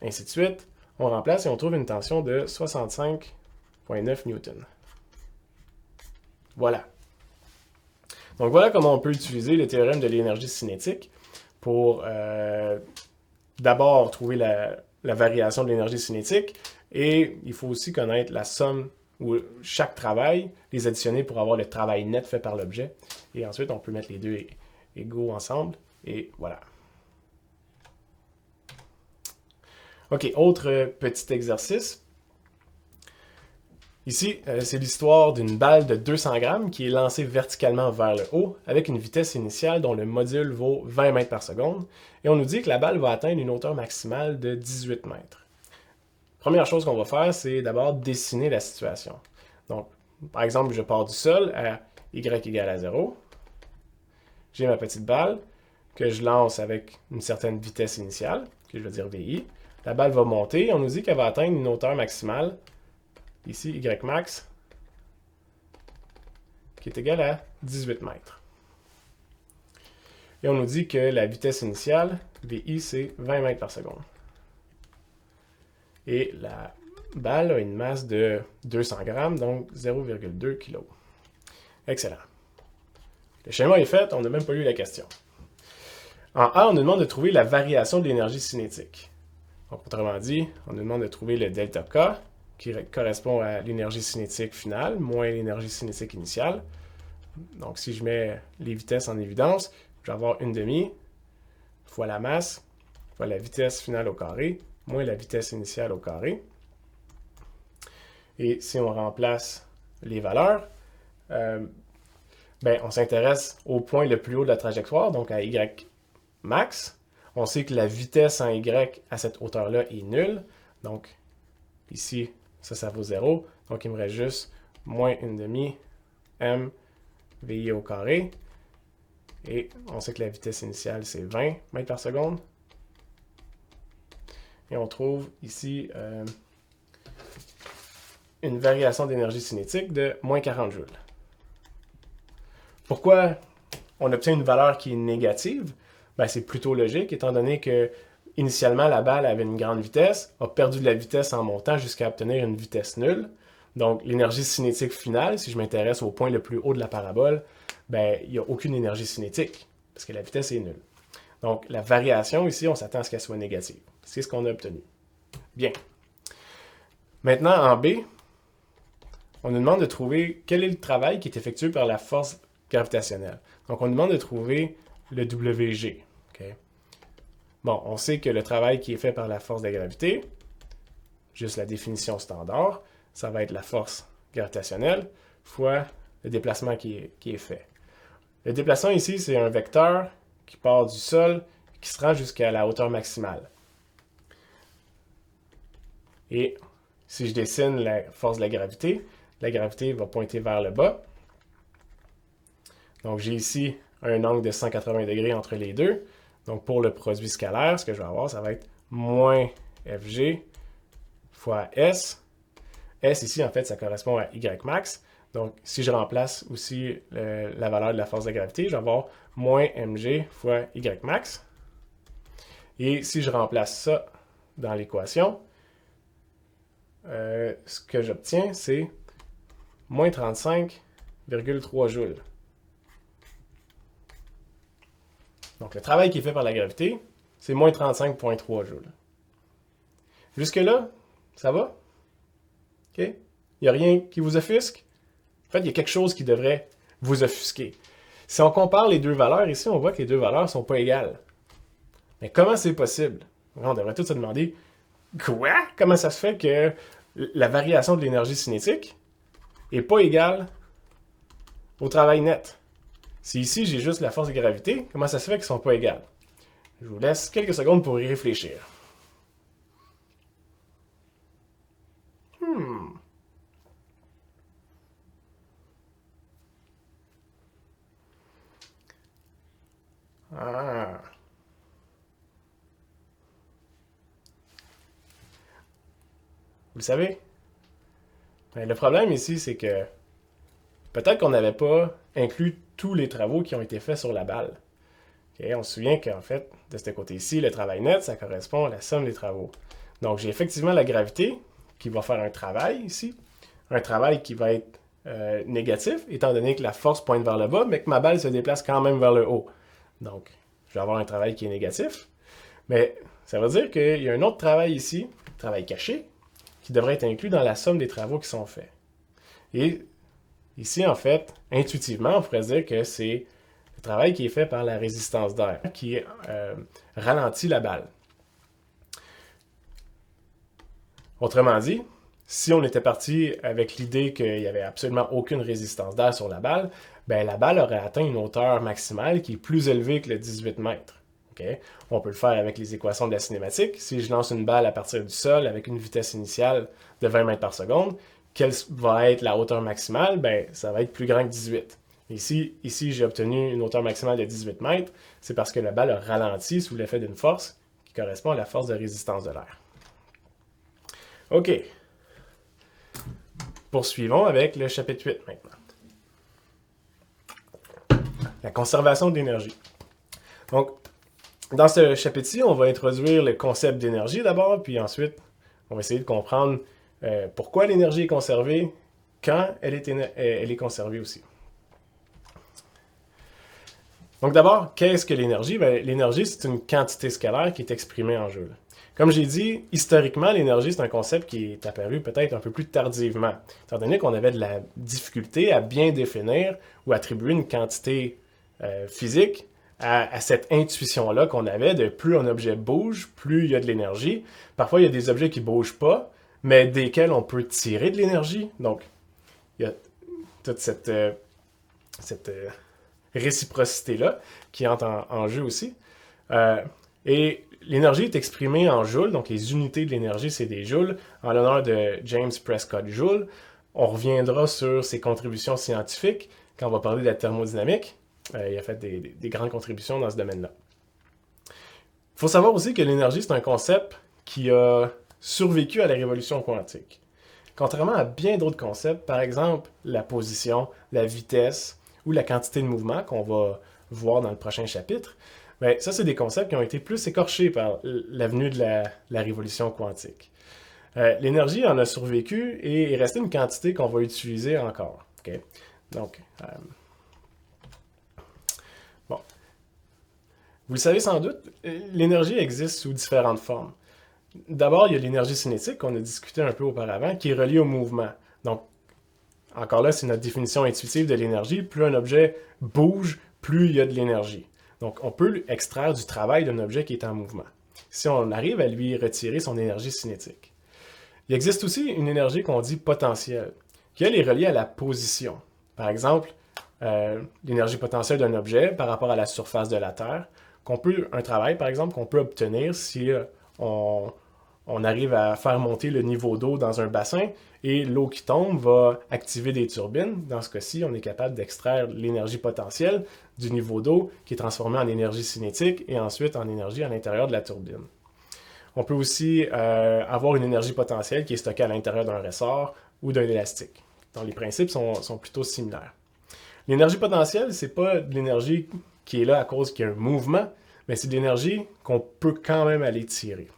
ainsi de suite. On remplace et on trouve une tension de 65,9 newtons. Voilà. Donc voilà comment on peut utiliser le théorème de l'énergie cinétique pour d'abord trouver la variation de l'énergie cinétique, et il faut aussi connaître la somme ou chaque travail, les additionner pour avoir le travail net fait par l'objet. Et ensuite, on peut mettre les deux égaux ensemble, et voilà. OK, autre petit exercice. Ici, c'est l'histoire d'une balle de 200 grammes qui est lancée verticalement vers le haut avec une vitesse initiale dont le module vaut 20 mètres par seconde. Et on nous dit que la balle va atteindre une hauteur maximale de 18 mètres. Première chose qu'on va faire, c'est d'abord dessiner la situation. Donc, par exemple, je pars du sol à y égale à 0. J'ai ma petite balle que je lance avec une certaine vitesse initiale, que je vais dire VI. La balle va monter et on nous dit qu'elle va atteindre une hauteur maximale, ici Y max, qui est égale à 18 mètres. Et on nous dit que la vitesse initiale, VI, c'est 20 mètres par seconde. Et la balle a une masse de 200 grammes, donc 0,2 kg. Excellent. Le schéma est fait, on n'a même pas eu la question. En A, on nous demande de trouver la variation de l'énergie cinétique. Donc, autrement dit, on nous demande de trouver le delta K, qui correspond à l'énergie cinétique finale, moins l'énergie cinétique initiale. Donc, si je mets les vitesses en évidence, je vais avoir 1/2 fois la masse, fois la vitesse finale au carré, moins la vitesse initiale au carré. Et si on remplace les valeurs, on s'intéresse au point le plus haut de la trajectoire, donc à Y max. On sait que la vitesse en Y à cette hauteur-là est nulle. Donc, ici, ça vaut 0. Donc, il me reste juste moins 1/2 m VI au carré. Et on sait que la vitesse initiale, c'est 20 mètres par seconde. Et on trouve ici une variation d'énergie cinétique de moins 40 joules. Pourquoi on obtient une valeur qui est négative? C'est plutôt logique, étant donné que initialement la balle avait une grande vitesse, a perdu de la vitesse en montant jusqu'à obtenir une vitesse nulle. Donc l'énergie cinétique finale, si je m'intéresse au point le plus haut de la parabole, il n'y a aucune énergie cinétique, parce que la vitesse est nulle. Donc la variation ici, on s'attend à ce qu'elle soit négative. C'est ce qu'on a obtenu. Bien. Maintenant, en B, on nous demande de trouver quel est le travail qui est effectué par la force gravitationnelle. Donc, on nous demande de trouver le WG. Okay? Bon, on sait que le travail qui est fait par la force de la gravité, juste la définition standard, ça va être la force gravitationnelle fois le déplacement qui est fait. Le déplacement ici, c'est un vecteur qui part du sol et qui se rend jusqu'à la hauteur maximale. Et si je dessine la force de la gravité va pointer vers le bas. Donc j'ai ici un angle de 180 degrés entre les deux. Donc pour le produit scalaire, ce que je vais avoir, ça va être moins Fg fois S. S ici, en fait, ça correspond à Y max. Donc si je remplace aussi la valeur de la force de la gravité, je vais avoir moins Mg fois Y max. Et si je remplace ça dans l'équation, ce que j'obtiens, c'est moins 35,3 joules. Donc, le travail qui est fait par la gravité, c'est moins 35,3 joules. Jusque-là, ça va? OK? Il n'y a rien qui vous offusque? En fait, il y a quelque chose qui devrait vous offusquer. Si on compare les deux valeurs, ici, on voit que les deux valeurs ne sont pas égales. Mais comment c'est possible? On devrait tous se demander, quoi? Comment ça se fait que la variation de l'énergie cinétique n'est pas égale au travail net? Si ici, j'ai juste la force de gravité, comment ça se fait qu'ils ne sont pas égales? Je vous laisse quelques secondes pour y réfléchir. Ah. Vous le savez? Ben, le problème ici, c'est que peut-être qu'on n'avait pas inclus tous les travaux qui ont été faits sur la balle. Okay? On se souvient qu'en fait, de ce côté-ci, le travail net, ça correspond à la somme des travaux. Donc, j'ai effectivement la gravité qui va faire un travail ici, un travail qui va être négatif, étant donné que la force pointe vers le bas, mais que ma balle se déplace quand même vers le haut. Donc, je vais avoir un travail qui est négatif. Mais ça veut dire qu'il y a un autre travail ici, travail caché, qui devrait être inclus dans la somme des travaux qui sont faits. Et ici, en fait, intuitivement, on pourrait dire que c'est le travail qui est fait par la résistance d'air qui ralentit la balle. Autrement dit, si on était parti avec l'idée qu'il n'y avait absolument aucune résistance d'air sur la balle, ben la balle aurait atteint une hauteur maximale qui est plus élevée que le 18 mètres. Okay? On peut le faire avec les équations de la cinématique. Si je lance une balle à partir du sol avec une vitesse initiale de 20 mètres par seconde, quelle va être la hauteur maximale? Ben, ça va être plus grand que 18. Ici j'ai obtenu une hauteur maximale de 18 mètres. C'est parce que la balle a ralenti sous l'effet d'une force qui correspond à la force de résistance de l'air. OK. Poursuivons avec le chapitre 8 maintenant. La conservation d'énergie. Donc, dans ce chapitre-ci, on va introduire le concept d'énergie d'abord, puis ensuite, on va essayer de comprendre pourquoi l'énergie est conservée, quand elle est conservée aussi. Donc d'abord, qu'est-ce que l'énergie? L'énergie, c'est une quantité scalaire qui est exprimée en joules. Comme j'ai dit, historiquement, l'énergie, c'est un concept qui est apparu peut-être un peu plus tardivement, étant donné qu'on avait de la difficulté à bien définir ou attribuer une quantité physique à cette intuition-là qu'on avait de plus un objet bouge, plus il y a de l'énergie. Parfois, il y a des objets qui ne bougent pas, mais desquels on peut tirer de l'énergie. Donc, il y a toute cette réciprocité-là qui entre en jeu aussi. Et l'énergie est exprimée en joules, donc les unités de l'énergie, c'est des joules. En l'honneur de James Prescott Joule, on reviendra sur ses contributions scientifiques quand on va parler de la thermodynamique. Il a fait des grandes contributions dans ce domaine-là. Il faut savoir aussi que l'énergie, c'est un concept qui a survécu à la révolution quantique. Contrairement à bien d'autres concepts, par exemple la position, la vitesse ou la quantité de mouvement qu'on va voir dans le prochain chapitre, bien, ça, c'est des concepts qui ont été plus écorchés par l'avenue de la révolution quantique. L'énergie en a survécu et est restée une quantité qu'on va utiliser encore. Okay? Donc, bon. Vous le savez sans doute, l'énergie existe sous différentes formes. D'abord, il y a l'énergie cinétique qu'on a discuté un peu auparavant, qui est reliée au mouvement. Donc, encore là, c'est notre définition intuitive de l'énergie. Plus un objet bouge, plus il y a de l'énergie. Donc, on peut extraire du travail d'un objet qui est en mouvement, si on arrive à lui retirer son énergie cinétique. Il existe aussi une énergie qu'on dit potentielle, qui elle est reliée à la position. Par exemple, l'énergie potentielle d'un objet par rapport à la surface de la Terre, un travail par exemple qu'on peut obtenir si on arrive à faire monter le niveau d'eau dans un bassin et l'eau qui tombe va activer des turbines. Dans ce cas-ci, on est capable d'extraire l'énergie potentielle du niveau d'eau qui est transformée en énergie cinétique et ensuite en énergie à l'intérieur de la turbine. On peut aussi avoir une énergie potentielle qui est stockée à l'intérieur d'un ressort ou d'un élastique. Donc les principes sont plutôt similaires. L'énergie potentielle, c'est pas de l'énergie qui est là à cause qu'il y a un mouvement, mais c'est de l'énergie qu'on peut quand même aller tirer.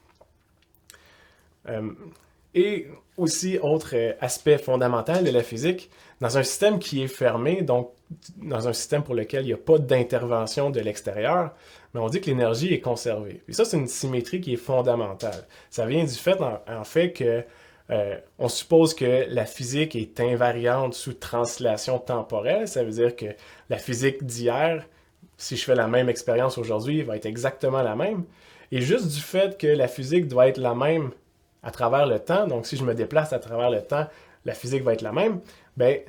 Et aussi, autre aspect fondamental de la physique, dans un système qui est fermé, donc dans un système pour lequel il n'y a pas d'intervention de l'extérieur, mais on dit que l'énergie est conservée. Et ça, c'est une symétrie qui est fondamentale. Ça vient du fait, en fait, que on suppose que la physique est invariante sous translation temporelle. Ça veut dire que la physique d'hier, si je fais la même expérience aujourd'hui, va être exactement la même. Et juste du fait que la physique doit être la même à travers le temps, donc si je me déplace à travers le temps, la physique va être la même, ben,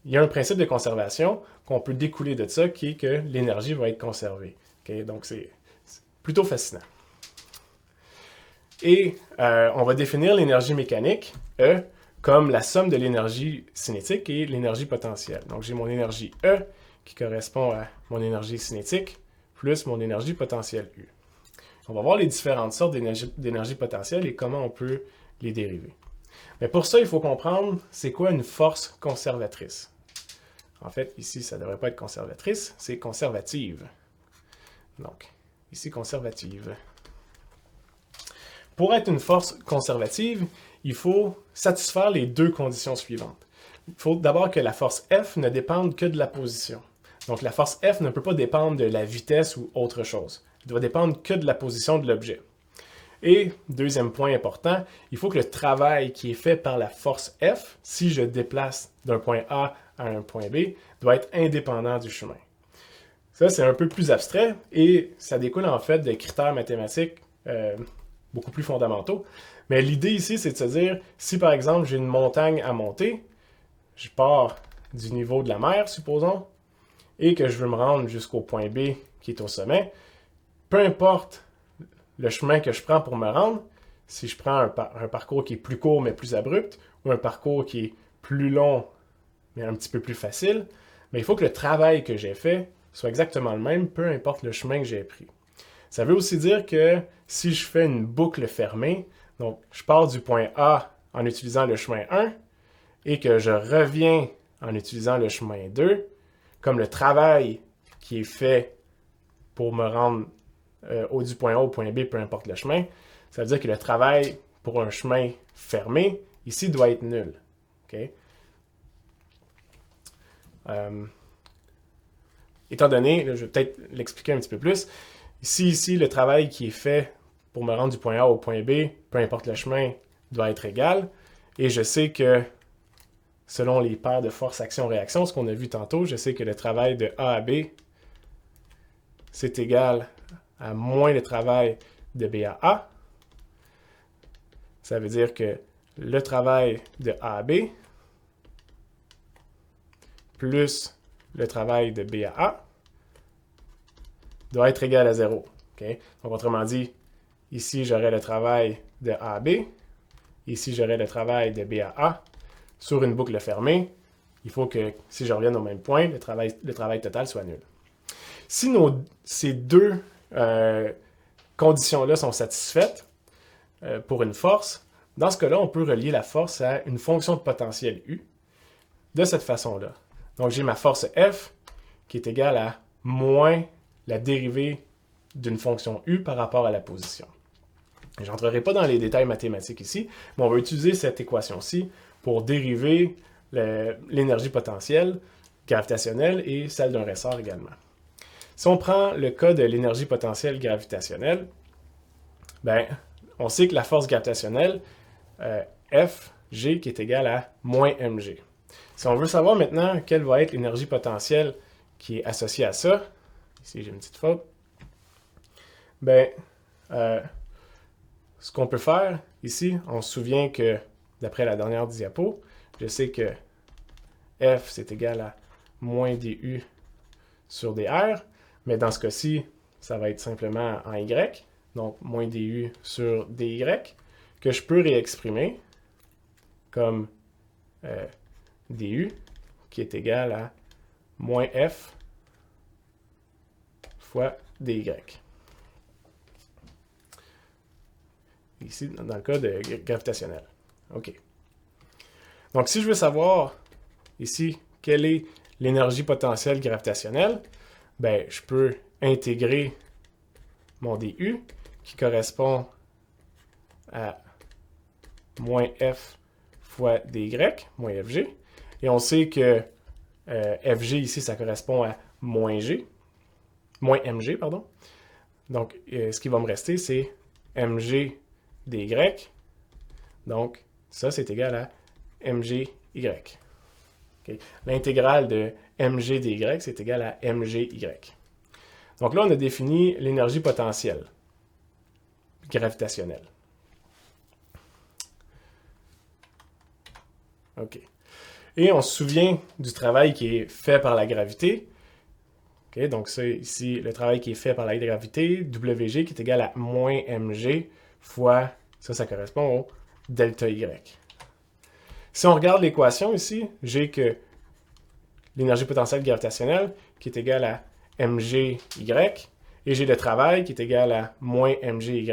il y a un principe de conservation qu'on peut découler de ça, qui est que l'énergie va être conservée. Okay? Donc c'est plutôt fascinant. Et on va définir l'énergie mécanique, E, comme la somme de l'énergie cinétique et l'énergie potentielle. Donc j'ai mon énergie E, qui correspond à mon énergie cinétique, plus mon énergie potentielle U. On va voir les différentes sortes d'énergie potentielle et comment on peut les dériver. Mais pour ça, il faut comprendre c'est quoi une force conservatrice. En fait, ici, ça ne devrait pas être conservatrice, c'est conservative. Donc, ici, conservative. Pour être une force conservative, il faut satisfaire les deux conditions suivantes. Il faut d'abord que la force F ne dépende que de la position. Donc, la force F ne peut pas dépendre de la vitesse ou autre chose. Il doit dépendre que de la position de l'objet. Et, deuxième point important, il faut que le travail qui est fait par la force F, si je déplace d'un point A à un point B, doit être indépendant du chemin. Ça, c'est un peu plus abstrait et ça découle en fait de critères mathématiques beaucoup plus fondamentaux. Mais l'idée ici, c'est de se dire, si par exemple j'ai une montagne à monter, je pars du niveau de la mer, supposons, et que je veux me rendre jusqu'au point B qui est au sommet, peu importe le chemin que je prends pour me rendre, si je prends un parcours qui est plus court mais plus abrupt, ou un parcours qui est plus long mais un petit peu plus facile, mais il faut que le travail que j'ai fait soit exactement le même, peu importe le chemin que j'ai pris. Ça veut aussi dire que si je fais une boucle fermée, donc je pars du point A en utilisant le chemin 1 et que je reviens en utilisant le chemin 2, comme le travail qui est fait pour me rendre du point A au point B, peu importe le chemin, ça veut dire que le travail pour un chemin fermé, ici, doit être nul. Okay? Étant donné, là, je vais peut-être l'expliquer un petit peu plus, ici, le travail qui est fait pour me rendre du point A au point B, peu importe le chemin, doit être égal, et je sais que selon les paires de force action-réaction, ce qu'on a vu tantôt, je sais que le travail de A à B, c'est égal à moins le travail de B à A. Ça veut dire que le travail de A à B plus le travail de B à A doit être égal à 0. Okay? Donc, autrement dit, ici, j'aurai le travail de A à B. Ici, j'aurai le travail de B à A. Sur une boucle fermée, il faut que, si je revienne au même point, le travail total soit nul. Si ces deux conditions-là sont satisfaites pour une force, dans ce cas-là, on peut relier la force à une fonction de potentiel U de cette façon-là. Donc, j'ai ma force F qui est égale à moins la dérivée d'une fonction U par rapport à la position. Je n'entrerai pas dans les détails mathématiques ici, mais on va utiliser cette équation-ci pour dériver l'énergie potentielle gravitationnelle et celle d'un ressort également. Si on prend le cas de l'énergie potentielle gravitationnelle, ben, on sait que la force gravitationnelle, F, G, qui est égale à moins mg. Si on veut savoir maintenant quelle va être l'énergie potentielle qui est associée à ça, ici j'ai une petite faute, ben, ce qu'on peut faire ici, on se souvient que d'après la dernière diapo, je sais que F c'est égal à moins du sur dr, mais dans ce cas-ci, ça va être simplement en y, donc moins du sur dy, que je peux réexprimer comme du, qui est égal à moins f fois dy. Ici, dans le cas de gravitationnel. OK. Donc, si je veux savoir ici quelle est l'énergie potentielle gravitationnelle, ben, je peux intégrer mon du qui correspond à moins f fois dy, moins fg. Et on sait que fg ici, ça correspond à moins mg, pardon. Donc, ce qui va me rester, c'est mg dy. Donc, ça, c'est égal à mgy. Okay. L'intégrale de mg dy, c'est égal à mgy. Donc là, on a défini l'énergie potentielle gravitationnelle. OK. Et on se souvient du travail qui est fait par la gravité. Okay, donc c'est ici le travail qui est fait par la gravité, Wg, qui est égal à moins mg fois, ça correspond au delta y. Si on regarde l'équation ici, j'ai que l'énergie potentielle gravitationnelle qui est égale à mgy, et j'ai le travail qui est égal à moins mgy.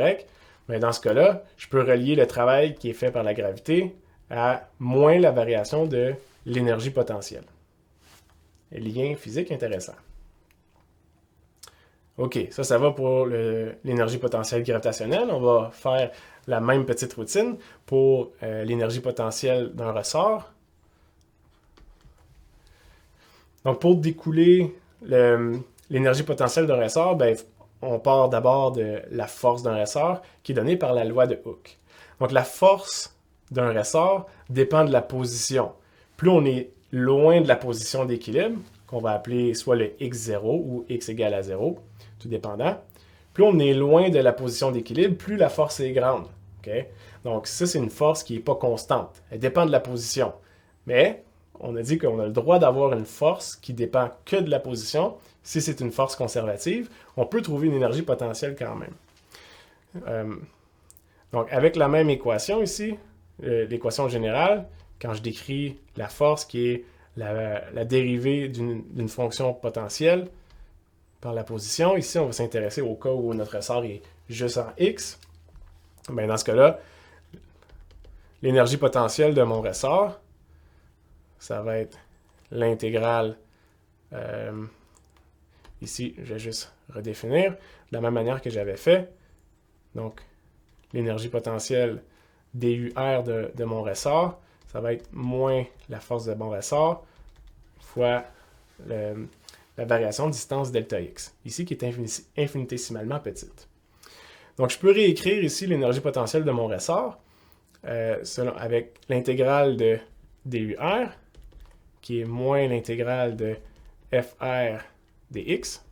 Mais dans ce cas-là, je peux relier le travail qui est fait par la gravité à moins la variation de l'énergie potentielle. Lien physique intéressant. OK, ça va pour l'énergie potentielle gravitationnelle. On va faire la même petite routine pour l'énergie potentielle d'un ressort. Donc, pour découler l'énergie potentielle d'un ressort, ben, on part d'abord de la force d'un ressort qui est donnée par la loi de Hooke. Donc, la force d'un ressort dépend de la position. Plus on est loin de la position d'équilibre, qu'on va appeler soit le x0 ou x égale à 0, tout dépendant, plus on est loin de la position d'équilibre, plus la force est grande. Okay? Donc, ça, c'est une force qui n'est pas constante. Elle dépend de la position. Mais, on a dit qu'on a le droit d'avoir une force qui dépend que de la position. Si c'est une force conservative, on peut trouver une énergie potentielle quand même. Donc, avec la même équation ici, l'équation générale, quand je décris la force qui est la dérivée d'une fonction potentielle par la position, ici, on va s'intéresser au cas où notre ressort est juste en x. Bien, dans ce cas-là, l'énergie potentielle de mon ressort, ça va être l'intégrale. Ici, je vais juste redéfinir de la même manière que j'avais fait. Donc, l'énergie potentielle DUR de mon ressort, ça va être moins la force de mon ressort fois la variation de distance delta x, ici qui est infinitésimalement petite. Donc, je peux réécrire ici l'énergie potentielle de mon ressort avec l'intégrale de DUR, qui est moins l'intégrale de FR dx,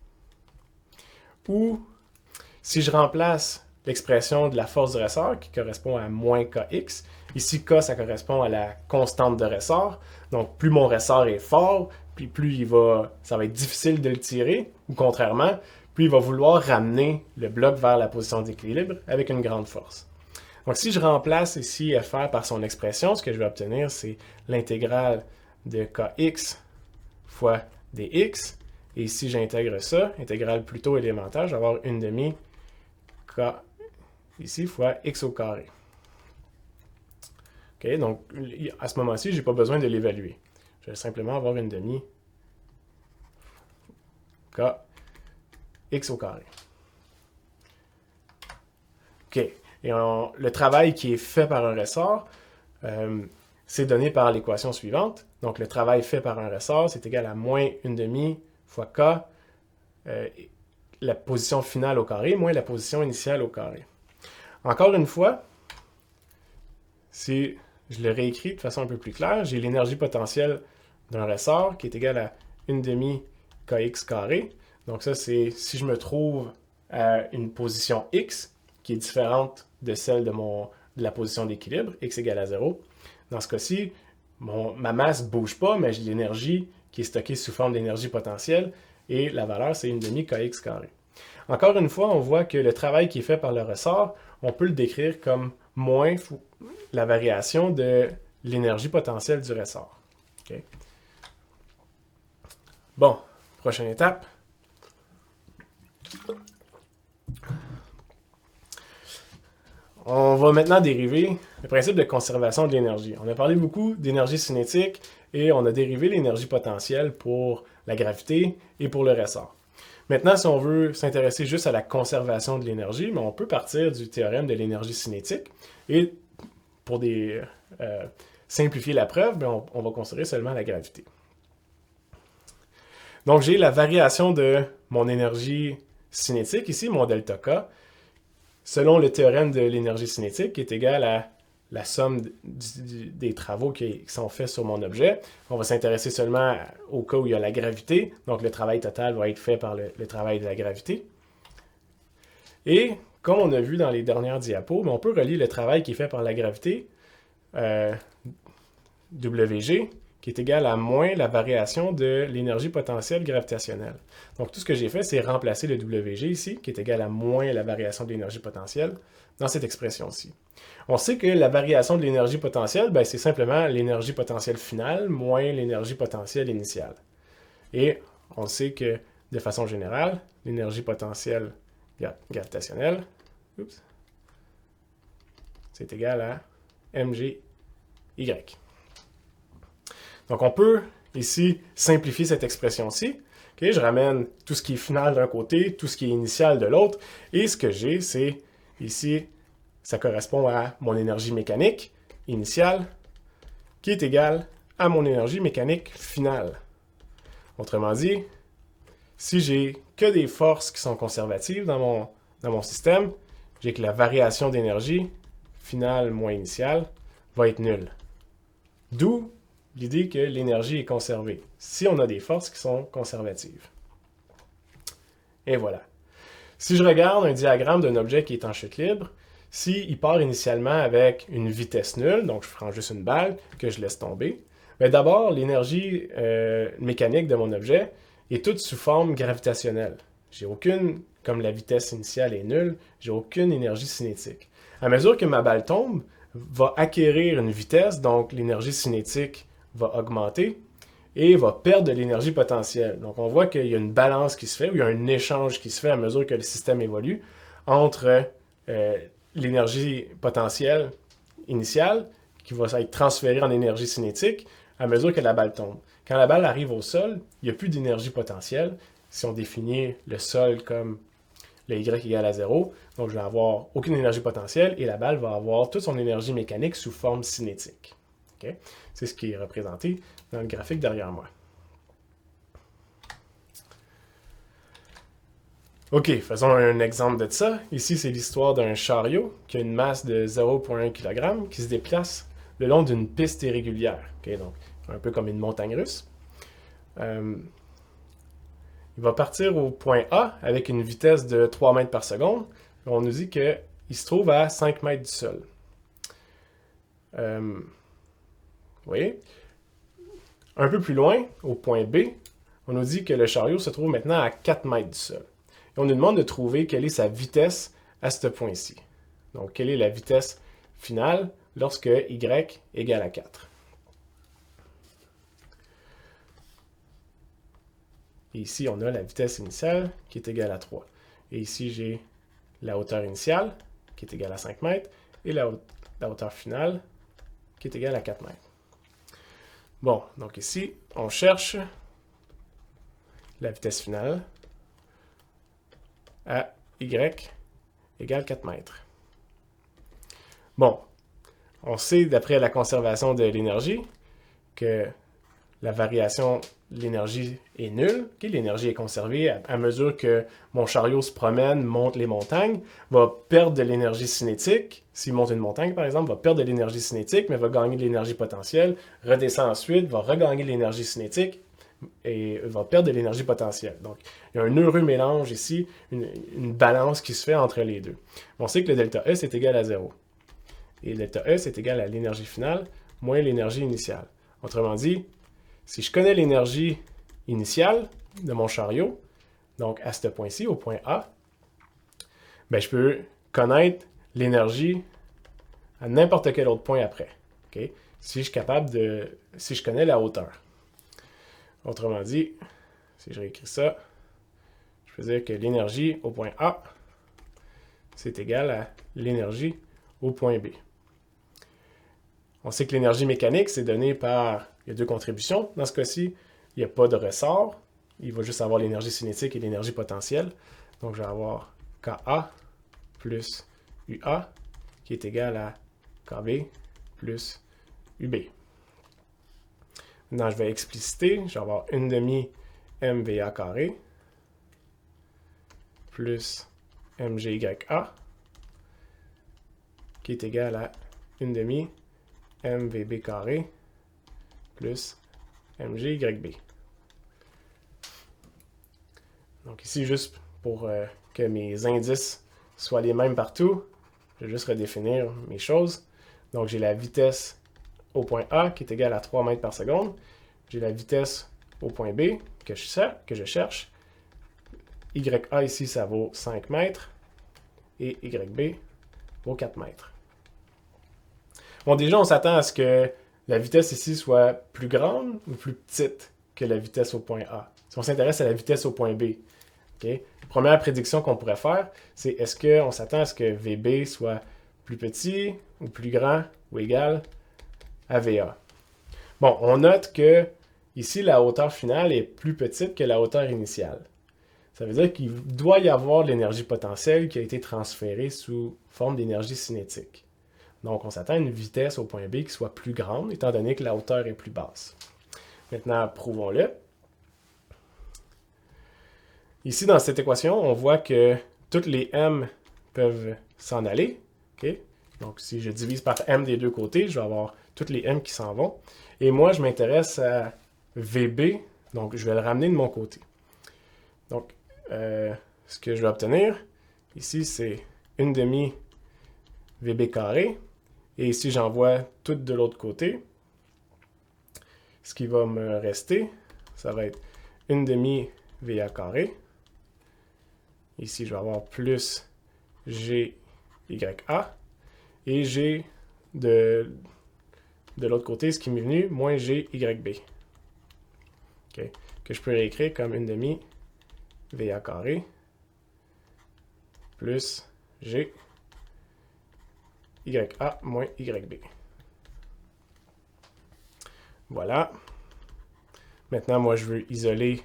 ou si je remplace l'expression de la force du ressort qui correspond à moins kx, ici k ça correspond à la constante de ressort, donc plus mon ressort est fort, puis plus ça va être difficile de le tirer, ou contrairement, plus il va vouloir ramener le bloc vers la position d'équilibre avec une grande force. Donc si je remplace ici fr par son expression, ce que je vais obtenir c'est l'intégrale de kx fois dx, et si j'intègre ça, intégrale plutôt élémentaire, je vais avoir une demi k ici fois x au carré. OK, donc à ce moment-ci, je n'ai pas besoin de l'évaluer. Je vais simplement avoir une demi k x au carré. OK, et le travail qui est fait par un ressort, c'est donné par l'équation suivante. Donc, le travail fait par un ressort, c'est égal à moins une demi fois k, la position finale au carré, moins la position initiale au carré. Encore une fois, si je le réécris de façon un peu plus claire. J'ai l'énergie potentielle d'un ressort qui est égale à 1/2 kx carré. Donc ça, c'est si je me trouve à une position x qui est différente de celle de la position d'équilibre, x égale à 0. Dans ce cas-ci, ma masse ne bouge pas, mais j'ai l'énergie qui est stockée sous forme d'énergie potentielle et la valeur, c'est 1/2 kx carré. Encore une fois, on voit que le travail qui est fait par le ressort, on peut le décrire comme moins la variation de l'énergie potentielle du ressort. Okay. Bon, prochaine étape. On va maintenant dériver le principe de conservation de l'énergie. On a parlé beaucoup d'énergie cinétique et on a dérivé l'énergie potentielle pour la gravité et pour le ressort. Maintenant, si on veut s'intéresser juste à la conservation de l'énergie, on peut partir du théorème de l'énergie cinétique et pour simplifier la preuve, on va considérer seulement la gravité. Donc, j'ai la variation de mon énergie cinétique, ici, mon delta K, selon le théorème de l'énergie cinétique, qui est égal à la somme des travaux qui sont faits sur mon objet. On va s'intéresser seulement au cas où il y a la gravité, donc le travail total va être fait par le travail de la gravité. Et, comme on a vu dans les dernières diapos, on peut relier le travail qui est fait par la gravité, WG, qui est égal à moins la variation de l'énergie potentielle gravitationnelle. Donc, tout ce que j'ai fait, c'est remplacer le WG ici, qui est égal à moins la variation de l'énergie potentielle, dans cette expression-ci. On sait que la variation de l'énergie potentielle, c'est simplement l'énergie potentielle finale moins l'énergie potentielle initiale. Et on sait que, de façon générale, l'énergie potentielle gravitationnelle, c'est égal à mgy. Donc, on peut ici simplifier cette expression-ci. Okay, je ramène tout ce qui est final d'un côté, tout ce qui est initial de l'autre. Et ce que j'ai, c'est ici, ça correspond à mon énergie mécanique initiale qui est égale à mon énergie mécanique finale. Autrement dit, si j'ai que des forces qui sont conservatives dans mon système, j'ai que la variation d'énergie finale moins initiale va être nulle. D'où l'idée que l'énergie est conservée, si on a des forces qui sont conservatives. Et voilà. Si je regarde un diagramme d'un objet qui est en chute libre, s'il part initialement avec une vitesse nulle, donc je prends juste une balle que je laisse tomber, d'abord, l'énergie mécanique de mon objet est toute sous forme gravitationnelle. J'ai aucune, comme la vitesse initiale est nulle, j'ai aucune énergie cinétique. À mesure que ma balle tombe, va acquérir une vitesse, donc l'énergie cinétique va augmenter et va perdre de l'énergie potentielle. Donc, on voit qu'il y a une balance qui se fait, ou il y a un échange qui se fait à mesure que le système évolue entre l'énergie potentielle initiale, qui va être transférée en énergie cinétique, à mesure que la balle tombe. Quand la balle arrive au sol, il n'y a plus d'énergie potentielle. Si on définit le sol comme le y égale à 0, donc je vais avoir aucune énergie potentielle et la balle va avoir toute son énergie mécanique sous forme cinétique. Okay? C'est ce qui est représenté dans le graphique derrière moi. OK, faisons un exemple de ça. Ici, c'est l'histoire d'un chariot qui a une masse de 0,1 kg qui se déplace le long d'une piste irrégulière. Okay? Donc, un peu comme une montagne russe. Il va partir au point A avec une vitesse de 3 mètres par seconde. On nous dit qu'il se trouve à 5 mètres du sol. Vous voyez? Un peu plus loin, au point B, on nous dit que le chariot se trouve maintenant à 4 mètres du sol. Et on nous demande de trouver quelle est sa vitesse à ce point-ci. Donc, quelle est la vitesse finale lorsque y égale à 4. Et ici, on a la vitesse initiale qui est égale à 3. Et ici, j'ai la hauteur initiale qui est égale à 5 mètres et la hauteur finale qui est égale à 4 mètres. Bon, donc ici, on cherche la vitesse finale à y égale 4 mètres. Bon, on sait d'après la conservation de l'énergie que la variation l'énergie est nulle, l'énergie est conservée à mesure que mon chariot se promène, monte les montagnes, va perdre de l'énergie cinétique. S'il monte une montagne, par exemple, va perdre de l'énergie cinétique, mais va gagner de l'énergie potentielle, redescend ensuite, va regagner de l'énergie cinétique et va perdre de l'énergie potentielle. Donc, il y a un heureux mélange ici, une balance qui se fait entre les deux. On sait que le delta E, c'est égal à 0. Et le delta E, c'est égal à l'énergie finale moins l'énergie initiale. Autrement dit, si je connais l'énergie initiale de mon chariot, donc à ce point-ci, au point A, ben je peux connaître l'énergie à n'importe quel autre point après. Okay? Si je connais la hauteur. Autrement dit, si je réécris ça, je peux dire que l'énergie au point A, c'est égal à l'énergie au point B. On sait que l'énergie mécanique, c'est donné par... Il y a deux contributions. Dans ce cas-ci, il n'y a pas de ressort. Il va juste avoir l'énergie cinétique et l'énergie potentielle. Donc, je vais avoir Ka plus UA qui est égal à Kb plus UB. Maintenant, je vais expliciter. Je vais avoir 1 demi MVA carré plus MGYA qui est égal à 1 demi MVB carré plus MGYB. Donc ici, juste pour que mes indices soient les mêmes partout, je vais juste redéfinir mes choses. Donc j'ai la vitesse au point A qui est égale à 3 mètres par seconde. J'ai la vitesse au point B que je cherche. YA ici, ça vaut 5 mètres. Et YB vaut 4 mètres. Bon, déjà, on s'attend à ce que la vitesse ici soit plus grande ou plus petite que la vitesse au point A. Si on s'intéresse à la vitesse au point B, okay? Première prédiction qu'on pourrait faire, c'est est-ce qu'on s'attend à ce que VB soit plus petit ou plus grand ou égal à VA. Bon, on note que ici, la hauteur finale est plus petite que la hauteur initiale. Ça veut dire qu'il doit y avoir de l'énergie potentielle qui a été transférée sous forme d'énergie cinétique. Donc, on s'attend à une vitesse au point B qui soit plus grande, étant donné que la hauteur est plus basse. Maintenant, prouvons-le. Ici, dans cette équation, on voit que toutes les m peuvent s'en aller. Okay? Donc, si je divise par m des deux côtés, je vais avoir toutes les m qui s'en vont. Et moi, je m'intéresse à VB, donc je vais le ramener de mon côté. Donc, ce que je vais obtenir, ici, c'est 1 demi VB carré. Et ici, j'envoie tout de l'autre côté. Ce qui va me rester, ça va être 1 demi VA carré. Ici, je vais avoir plus GYA. Et j'ai de l'autre côté, ce qui m'est venu, moins GYB. Okay. Que je peux réécrire comme 1 demi VA carré plus G YA moins YB. Voilà. Maintenant, moi, je veux isoler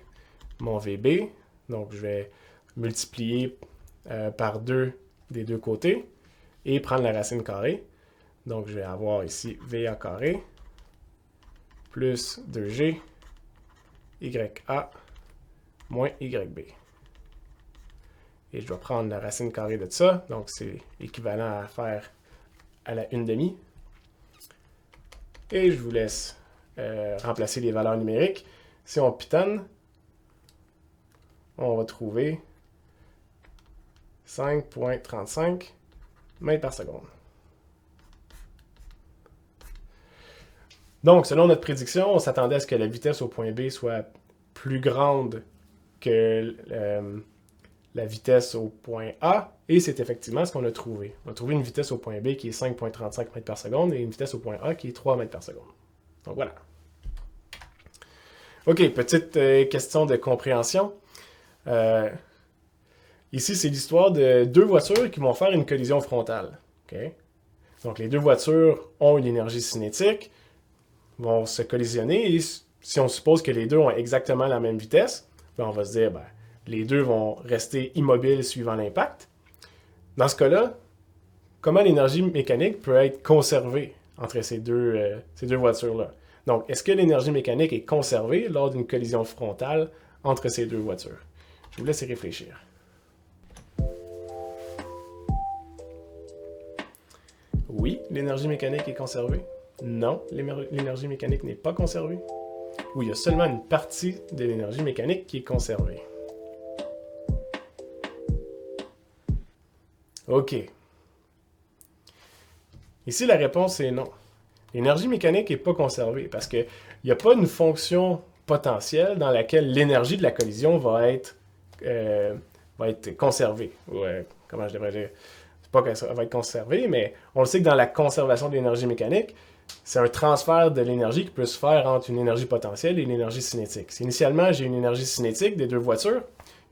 mon VB. Donc, je vais multiplier par 2 des deux côtés et prendre la racine carrée. Donc, je vais avoir ici VA carré plus 2G YA moins YB. Et je dois prendre la racine carrée de ça. Donc, c'est équivalent à faire à la 1 demi. Et je vous laisse remplacer les valeurs numériques. Si on pitonne, on va trouver 5,35 mètres par seconde. Donc, selon notre prédiction, on s'attendait à ce que la vitesse au point B soit plus grande que la vitesse au point A, et c'est effectivement ce qu'on a trouvé. On a trouvé une vitesse au point B qui est 5,35 mètres par seconde et une vitesse au point A qui est 3 mètres par seconde. Donc voilà. OK, petite question de compréhension. Ici, c'est l'histoire de deux voitures qui vont faire une collision frontale. Okay? Donc les deux voitures ont une énergie cinétique, vont se collisionner, et si on suppose que les deux ont exactement la même vitesse, ben on va se dire, les deux vont rester immobiles suivant l'impact. Dans ce cas-là, comment l'énergie mécanique peut être conservée entre ces deux voitures-là? Donc, est-ce que l'énergie mécanique est conservée lors d'une collision frontale entre ces deux voitures? Je vous laisse y réfléchir. Oui, l'énergie mécanique est conservée. Non, l'énergie mécanique n'est pas conservée. Oui, il y a seulement une partie de l'énergie mécanique qui est conservée. OK. Ici, la réponse est non. L'énergie mécanique n'est pas conservée parce qu'il n'y a pas une fonction potentielle dans laquelle l'énergie de la collision va être conservée. Comment je devrais dire? C'est pas qu'elle va être conservée, mais on le sait que dans la conservation de l'énergie mécanique, c'est un transfert de l'énergie qui peut se faire entre une énergie potentielle et une énergie cinétique. Si initialement j'ai une énergie cinétique des deux voitures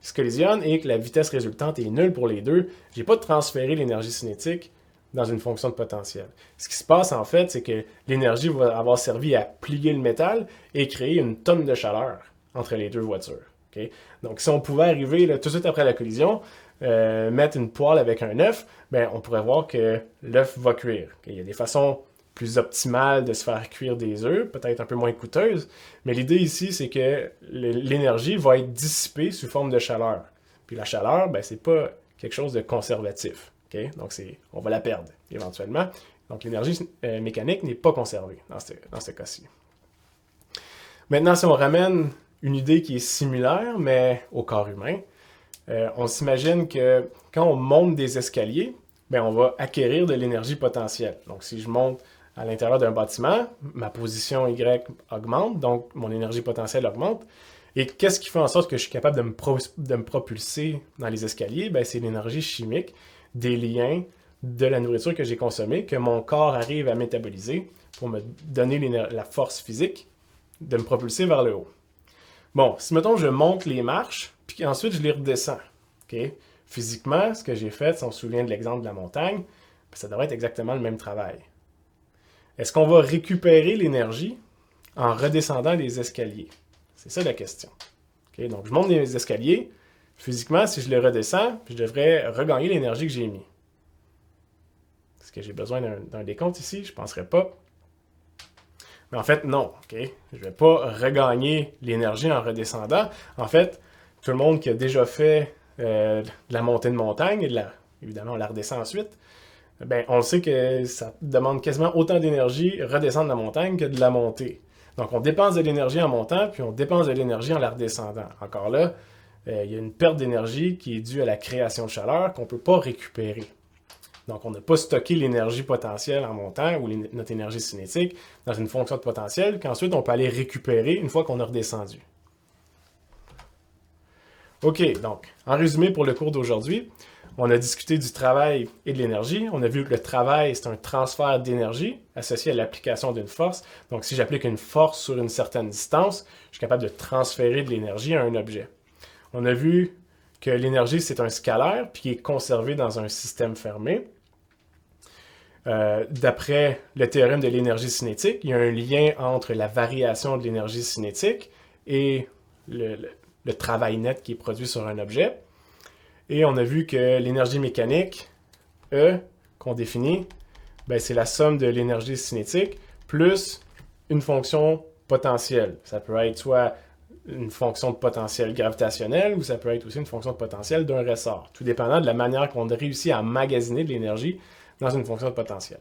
qui se collisionnent et que la vitesse résultante est nulle pour les deux, je n'ai pas transféré l'énergie cinétique dans une fonction de potentiel. Ce qui se passe en fait, c'est que l'énergie va avoir servi à plier le métal et créer une tonne de chaleur entre les deux voitures. Okay? Donc si on pouvait arriver là, tout de suite après la collision, mettre une poêle avec un œuf, ben, on pourrait voir que l'œuf va cuire. Okay? Il y a des façons plus optimales de se faire cuire des œufs, peut-être un peu moins coûteuses, mais l'idée ici, c'est que l'énergie va être dissipée sous forme de chaleur. Puis la chaleur, ben, c'est pas quelque chose de conservatif. Okay? Donc, on va la perdre éventuellement. Donc, l'énergie mécanique n'est pas conservée dans ce cas-ci. Maintenant, si on ramène une idée qui est similaire, mais au corps humain, on s'imagine que quand on monte des escaliers, ben, on va acquérir de l'énergie potentielle. Donc, si je monte à l'intérieur d'un bâtiment, ma position Y augmente, donc mon énergie potentielle augmente. Et qu'est-ce qui fait en sorte que je suis capable de me propulser dans les escaliers? Ben, c'est l'énergie chimique des liens de la nourriture que j'ai consommée, que mon corps arrive à métaboliser pour me donner la force physique de me propulser vers le haut. Bon, si mettons je monte les marches, puis ensuite je les redescends. Okay? Physiquement, ce que j'ai fait, si on se souvient de l'exemple de la montagne, ben, ça devrait être exactement le même travail. Est-ce qu'on va récupérer l'énergie en redescendant les escaliers? C'est ça la question. Okay? Donc, je monte les escaliers. Physiquement, si je les redescends, je devrais regagner l'énergie que j'ai mis. Est-ce que j'ai besoin d'un décompte ici? Je ne penserais pas. Mais en fait, non. Okay? Je ne vais pas regagner l'énergie en redescendant. En fait, tout le monde qui a déjà fait de la montée de montagne, et évidemment, on la redescend ensuite, ben, on le sait que ça demande quasiment autant d'énergie redescendre la montagne que de la monter. Donc, on dépense de l'énergie en montant, puis on dépense de l'énergie en la redescendant. Encore là, il y a une perte d'énergie qui est due à la création de chaleur qu'on ne peut pas récupérer. Donc, on n'a pas stocké l'énergie potentielle en montant ou notre énergie cinétique dans une fonction de potentiel qu'ensuite on peut aller récupérer une fois qu'on a redescendu. OK, donc, en résumé pour le cours d'aujourd'hui, on a discuté du travail et de l'énergie. On a vu que le travail, c'est un transfert d'énergie associé à l'application d'une force. Donc, si j'applique une force sur une certaine distance, je suis capable de transférer de l'énergie à un objet. On a vu que l'énergie, c'est un scalaire, puis qui est conservé dans un système fermé. D'après le théorème de l'énergie cinétique, il y a un lien entre la variation de l'énergie cinétique et le travail net qui est produit sur un objet. Et on a vu que l'énergie mécanique, E, qu'on définit, ben c'est la somme de l'énergie cinétique plus une fonction potentielle. Ça peut être soit une fonction de potentiel gravitationnel ou ça peut être aussi une fonction de potentiel d'un ressort, tout dépendant de la manière qu'on réussit à emmagasiner de l'énergie dans une fonction de potentiel.